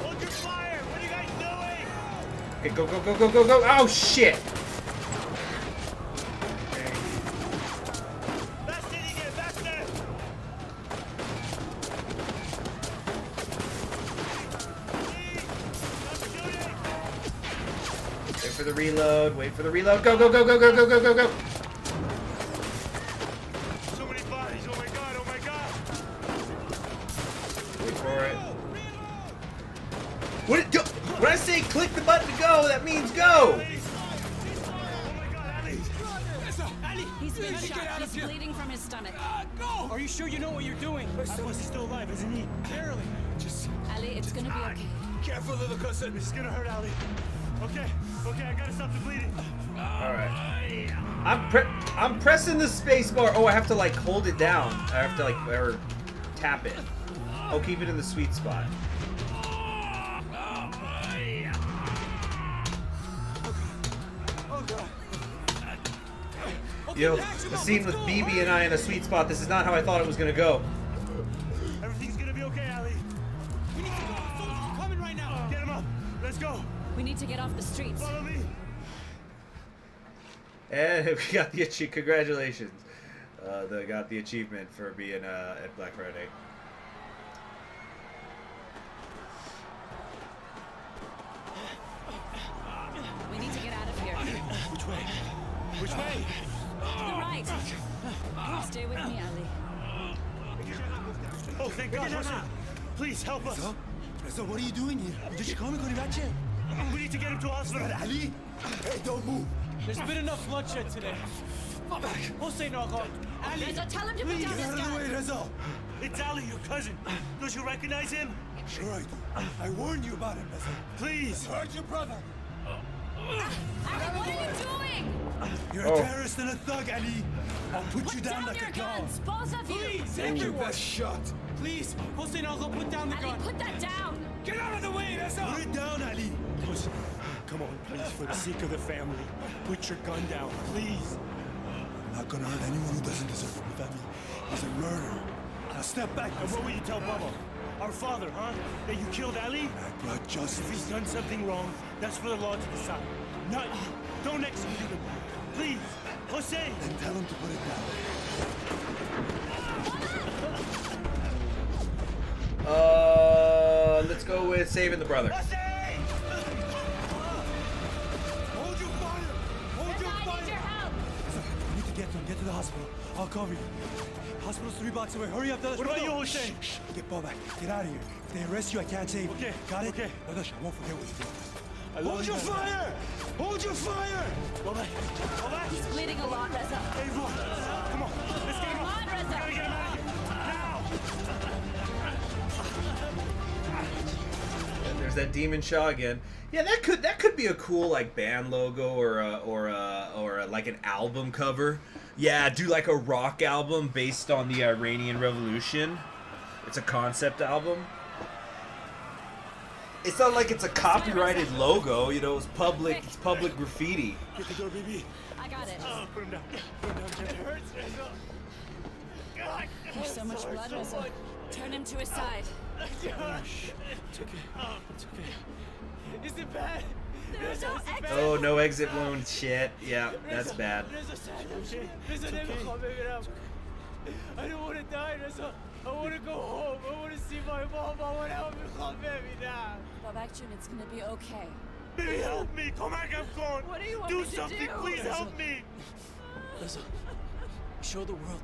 Hold your fire! What are you guys doing? Okay, go, go, go, go, go, go. Oh, shit. Wait for the reload. Wait for the reload. Go, go, go, go, go, go, go, go, go. So many bodies! Oh my god! Oh my god! Wait for it. When I say click the button to go, that means go. He's been shot. He's bleeding from his stomach. Go! Are you sure you know what you're doing? He's still alive, isn't he? Barely. Ali, it's gonna be okay. Careful, little cousin. This is gonna hurt, Ali. Okay, I gotta stop the bleeding. All right. I'm pressing the space bar. Oh, I have to like hold it down. I have to like or tap it. Oh, keep it in the sweet spot. You know, the scene with BB and I in a sweet spot. This is not how I thought it was gonna go. Everything's gonna be okay, Ali. We need to go. The soldiers are coming right now. Get him up. Let's go. We need to get off the streets. Follow me. And we got the achievement. Congratulations. They got the achievement for being at Black Friday. We need to get out of here. Which way? Which way? To the right. Stay with me, Ali. Oh, thank God. Please help us. So what are you doing here? We need to get him to a hospital. Ali? Hey, don't move. There's been enough bloodshed today. Hossein Agha. Ali. Reza, tell him to put down his gun. Reza. It's Ali, your cousin. Don't you recognize him? Sure I do. I warned you about him, Reza. Please. Hurt your brother. Ali, what are you doing? You're a terrorist and a thug, Ali. I'll put you down like your a dog. guns, both of you. Please, Take your everyone. best shot. Please, Hossein Agha, put down the Ali, gun. put that down. Get out of the way, Reza. Put it down, Ali. Listen, come on, please, for the sake of the family. Put your gun down, please. I'm not gonna hurt anyone who doesn't deserve my family. He's a murderer. Now step back. And what will you tell Baba? Our father, huh? That you killed Ali? I brought justice. If he's done something wrong, that's for the law to decide. Not you. Don't execute him. Please. Jose! Then tell him to put it down. Let's go with saving the brother. Hold your fire! Hold your fire! I need your help. You need to get to the hospital. I'll cover you. Hospital's 3 blocks away. Hurry up, Dadash. What about you, Jose? Shh. Get Bob back. Get out of here. If they arrest you, I can't save you. Okay. Got it? Okay. Dadash, I won't forget what you did. Hold your fire! Hold your fire! Go back. Go back. He's bleeding a lot, Reza. Hey, Ron. Come on. Let's get him Come out. on, Reza. Gotta get him out of here. Now! And there's that Demon Shaw again. Yeah, that could be a cool like band logo or like an album cover. Yeah, do like a rock album based on the Iranian Revolution. It's a concept album. It's not like it's a copyrighted logo, you know, it's public graffiti. Get the door, baby. I got it. Oh, put him down. Put him down. It hurts, Reza. God, There's so much blood, Reza. Turn him to his side. Shh. It's okay. It's okay. Is it bad? There's no exit. Oh, no exit wound. Shit. Yeah, that's bad. Reza, I don't want to die, Reza. I want to go home. I want to see my mom. I want to help me call baby now. Babak Jun, it's gonna be okay. Baby, help me. Come back, I'm gone. What do you want do me to something. do? Please help me. Reza, show the world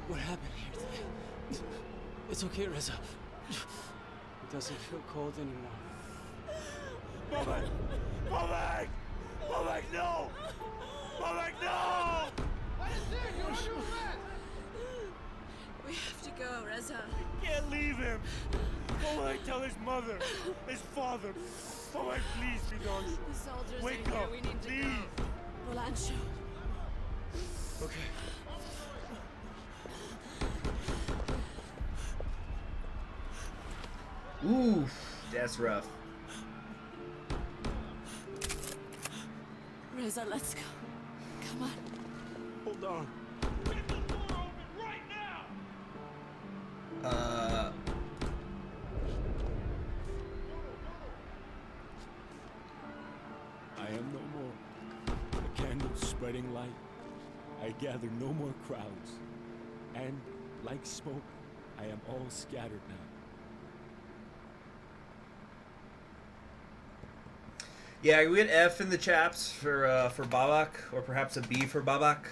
what happened here today. It's okay, Reza. It doesn't feel cold anymore. Babak! Babak! Babak, no! Babak, no! We have to go, Reza. Can't leave him. Babak, tell his mother, his father. Babak, please, Bidosh. The soldiers Wake are here. up, We need to please. go. Bolancho. Okay. Oof, that's rough. Reza, let's go. Come on. Hold on. I am no more a candle spreading light. I gather no more crowds. And, like smoke, I am all scattered now. Yeah, we get F in the chaps for Babak, or perhaps a B for Babak.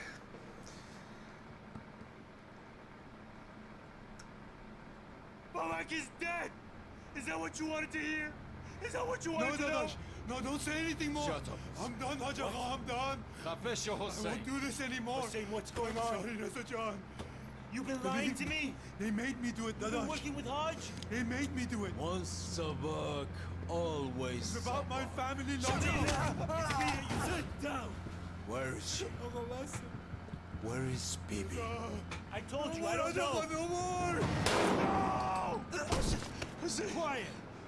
Babak is dead! Is that what you wanted to hear? Is that what you wanted to know? No, don't say anything more. Shut up. I'm done, Hajj Agha, I'm done. I won't do this anymore. Hussein, what's going on? Sorry, Reza Jan. You've been lying to me? They made me do it, You've been Dadash. working with Hajj? They made me do it. Once Sabak, always It's about my family, Shut Lord. Sit down! Where is she? Where is Bibi? I told you, I don't know. No more! Quiet!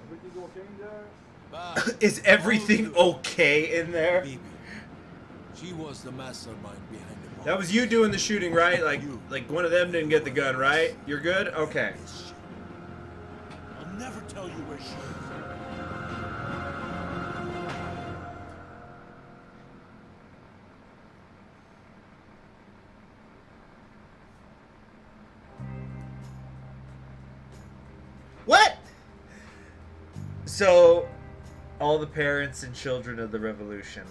Everything okay in there? Is everything okay in there? Bibi. She was the mastermind behind it. That was you doing the shooting, right? Like one of them didn't get the gun, right? You're good? Okay. I'll never tell you where she is. What? So, all the parents and children of the revolution.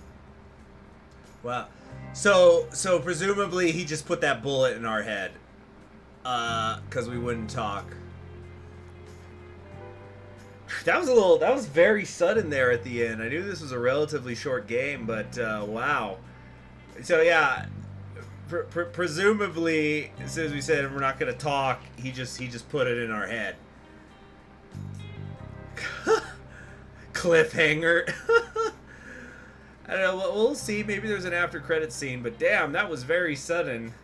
Wow. So presumably he just put that bullet in our head. Because we wouldn't talk. That was very sudden there at the end. I knew this was a relatively short game, but wow. So yeah, presumably, as soon as we said we're not going to talk, he just put it in our head. Cliffhanger. I don't know. We'll see. Maybe there's an after credit scene, but damn, that was very sudden.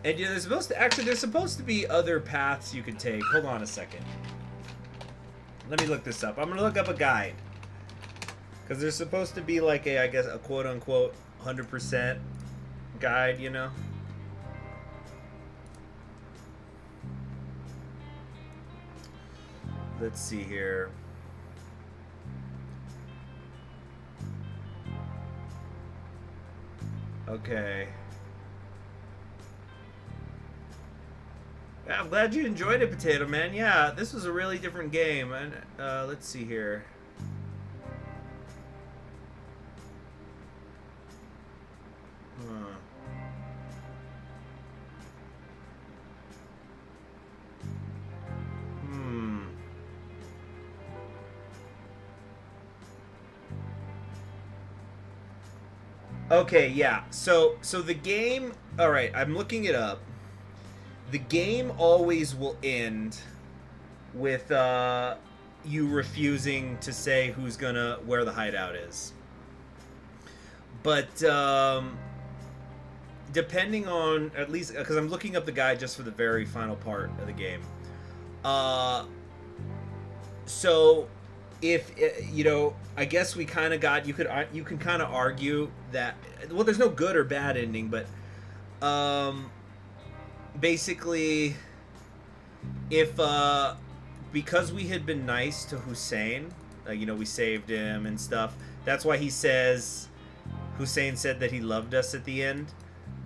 And you know, there's supposed to be other paths you can take. Hold on a second. Let me look this up. I'm gonna look up a guide. Because there's supposed to be like I guess a quote unquote 100% guide, you know? Let's see here. Okay. I'm glad you enjoyed it, Potato Man. Yeah, this was a really different game. And let's see here. Huh. Okay, yeah. So the game. All right, I'm looking it up. The game always will end with you refusing to say where the hideout is. But depending on, at least because I'm looking up the guide just for the very final part of the game. So if I guess we kind of got, you can kind of argue that, well, there's no good or bad ending, but basically if because we had been nice to Hussein, we saved him and stuff, that's why Hussein said that he loved us at the end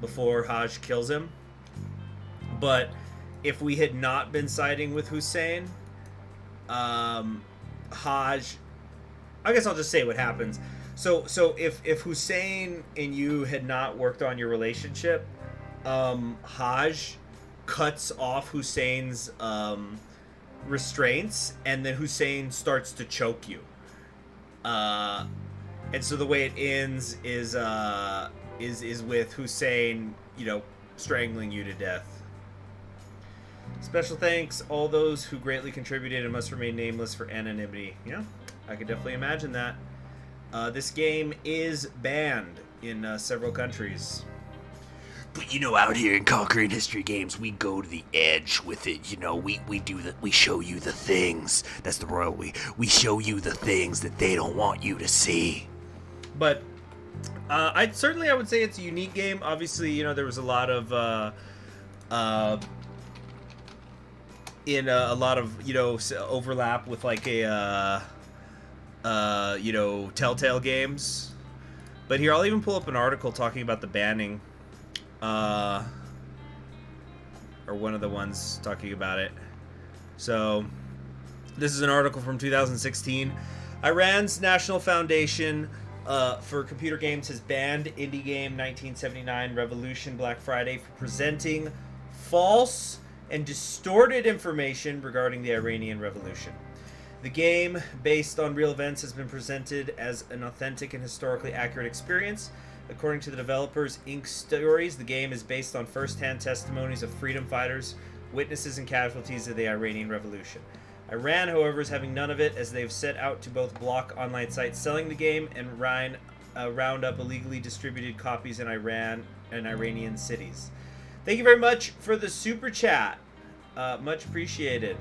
before Hajj kills him. But if we had not been siding with Hussein, Hajj, I guess I'll just say what happens. So if Hussein and you had not worked on your relationship, Hajj cuts off Hussein's restraints, and then Hussein starts to choke you. And so the way it ends is with Hussein, strangling you to death. Special thanks all those who greatly contributed and must remain nameless for anonymity. Yeah, I could definitely imagine that. This game is banned in several countries. But out here in Conquering History Games, we go to the edge with it. We show you the things. That's the royal we show you the things that they don't want you to see. But I would say it's a unique game. Obviously, there was a lot of overlap with like Telltale games. But here, I'll even pull up an article talking about the banning. Or one of the ones talking about it. So, this is an article from 2016. Iran's National Foundation for Computer Games has banned indie game 1979 Revolution Black Friday for presenting false and distorted information regarding the Iranian Revolution. The game, based on real events, has been presented as an authentic and historically accurate experience. According to the developers, Ink Stories, the game is based on first-hand testimonies of freedom fighters, witnesses, and casualties of the Iranian Revolution. Iran, however, is having none of it, as they've set out to both block online sites selling the game and round up illegally distributed copies in Iran and Iranian cities. Thank you very much for the super chat. Much appreciated.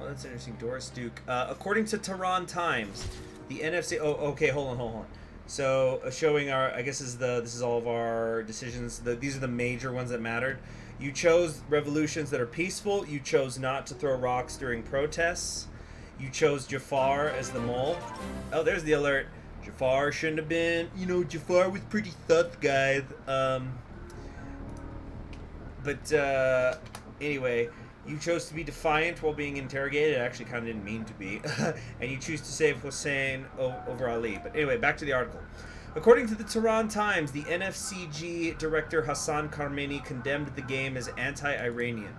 Oh, that's interesting. Doris Duke. According to Tehran Times, the NFC... Oh, okay, hold on. So, showing our... I guess this is all of our decisions. These are the major ones that mattered. You chose revolutions that are peaceful. You chose not to throw rocks during protests. You chose Jafar as the mole. Oh, there's the alert. Jafar shouldn't have been... Jafar was pretty tough, guys. Anyway... You chose to be defiant while being interrogated. I actually kind of didn't mean to be. And you choose to save Hussein over Ali. But anyway, back to the article. According to the Tehran Times, the NFCG director Hassan Karmeni condemned the game as anti-Iranian.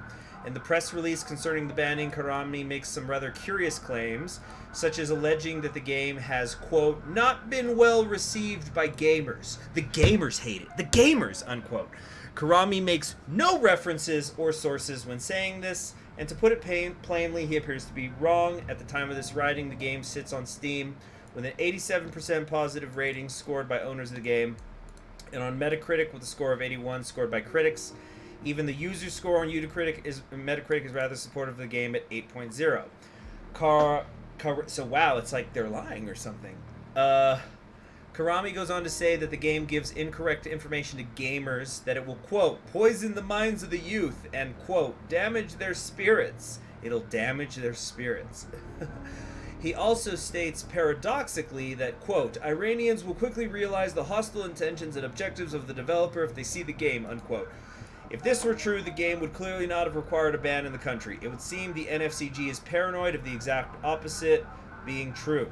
In the press release concerning the banning, Karami makes some rather curious claims, such as alleging that the game has, quote, not been well received by gamers. The gamers hate it. The gamers, unquote. Karami makes no references or sources when saying this, and to put it plainly, he appears to be wrong. At the time of this writing, the game sits on Steam with an 87% positive rating scored by owners of the game, and on Metacritic with a score of 81 scored by critics. Even the user score on Metacritic is rather supportive of the game at 8.0. So wow, it's like they're lying or something. Karami goes on to say that the game gives incorrect information to gamers, that it will, quote, poison the minds of the youth and, quote, damage their spirits. It'll damage their spirits. He also states paradoxically that, quote, Iranians will quickly realize the hostile intentions and objectives of the developer if they see the game, unquote. If this were true, the game would clearly not have required a ban in the country. It would seem the NFCG is paranoid of the exact opposite being true.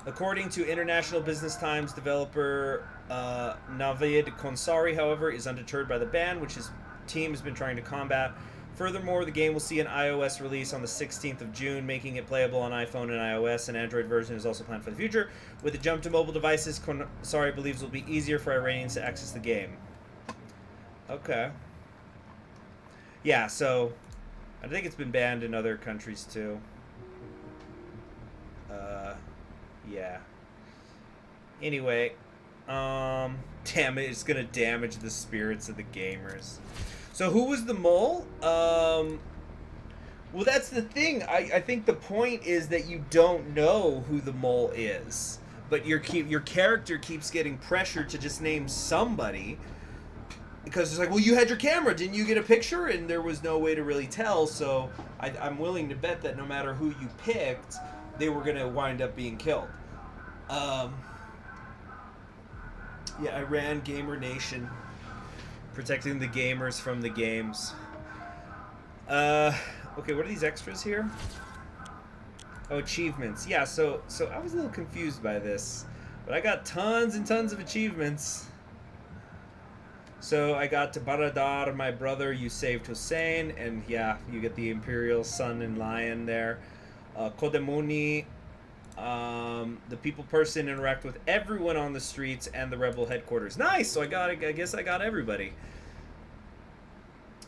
According to International Business Times, developer Navid Konsari, however, is undeterred by the ban, which his team has been trying to combat. Furthermore, the game will see an iOS release on the 16th of June, making it playable on iPhone and iOS. An Android version is also planned for the future. With a jump to mobile devices, Konsari believes it will be easier for Iranians to access the game. Okay. Yeah, so I think it's been banned in other countries too. Yeah. Anyway, damn it, it's gonna damage the spirits of the gamers. So who was the mole? Well, that's the thing. I think the point is that you don't know who the mole is, but your character keeps getting pressured to just name somebody, because it's like, well, you had your camera, didn't you get a picture? And there was no way to really tell, so I'm willing to bet that no matter who you picked, they were gonna wind up being killed. Yeah, Iran Gamer Nation, protecting the gamers from the games. Okay, what are these extras here? Oh, achievements. Yeah, so I was a little confused by this, but I got tons and tons of achievements. So I got to Baradar, my brother, you saved Hussein, and yeah, you get the Imperial Sun and Lion there. Kodemuni, the people person, interact with everyone on the streets and the rebel headquarters. Nice! So I guess I got everybody.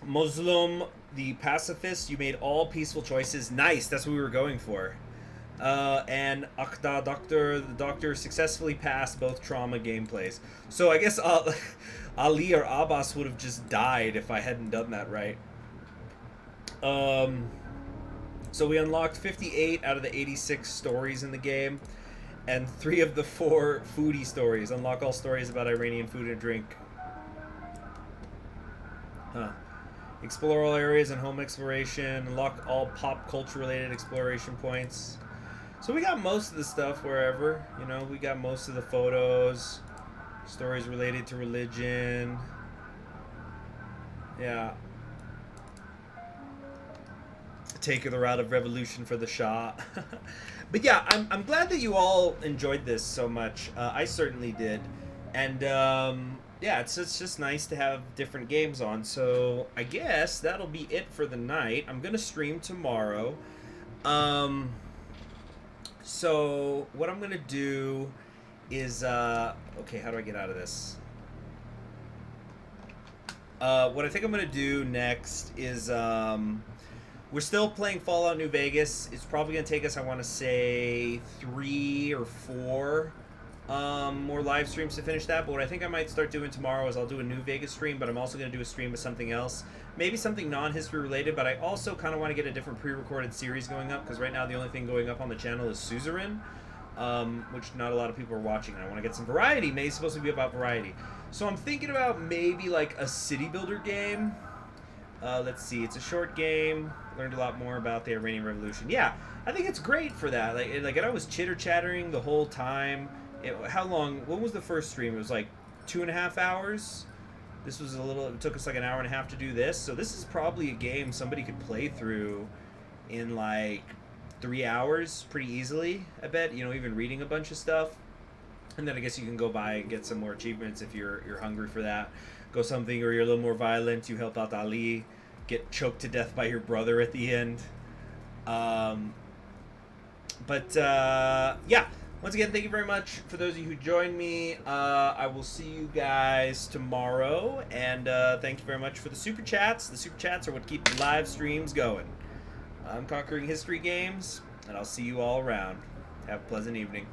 Muslim, the pacifist, you made all peaceful choices. Nice, that's what we were going for. And Akhda, the doctor successfully passed both trauma gameplays. So I guess Ali or Abbas would have just died if I hadn't done that right. So we unlocked 58 out of the 86 stories in the game, and 3 of the 4 foodie stories. Unlock all stories about Iranian food and drink. Huh. Explore all areas and home exploration. Unlock all pop culture related exploration points. So we got most of the stuff wherever, you know, we got most of the photos, stories related to religion. Yeah. Take the route of revolution for the Shah. But yeah, I'm glad that you all enjoyed this so much. I certainly did. And yeah, it's just nice to have different games on. So I guess that'll be it for the night. I'm going to stream tomorrow. So what I'm going to do is, okay, how do I get out of this? What I think I'm going to do next is, we're still playing Fallout New Vegas. It's probably going to take us, I want to say, 3 or 4 more live streams to finish that. But what I think I might start doing tomorrow is I'll do a New Vegas stream, but I'm also going to do a stream of something else. Maybe something non-history related, but I also kind of want to get a different pre-recorded series going up, because right now the only thing going up on the channel is Suzerain, which not a lot of people are watching. And I want to get some variety. May's supposed to be about variety. So I'm thinking about maybe like a city builder game. Let's see, it's a short game. Learned a lot more about the Iranian Revolution. Yeah, I think it's great for that. Like I was chitter-chattering the whole time. How long? When was the first stream? It was like 2.5 hours. This was it took us like an hour and a half to do this. So this is probably a game somebody could play through in like 3 hours pretty easily, I bet. You know, even reading a bunch of stuff. And then I guess you can go by and get some more achievements if you're hungry for that. Go something, or you're a little more violent. You help out Ali, get choked to death by your brother at the end. Yeah. Once again, thank you very much for those of you who joined me. I will see you guys tomorrow, and thank you very much for the super chats. The super chats are what keep the live streams going. I'm Conquering History Games, and I'll see you all around. Have a pleasant evening.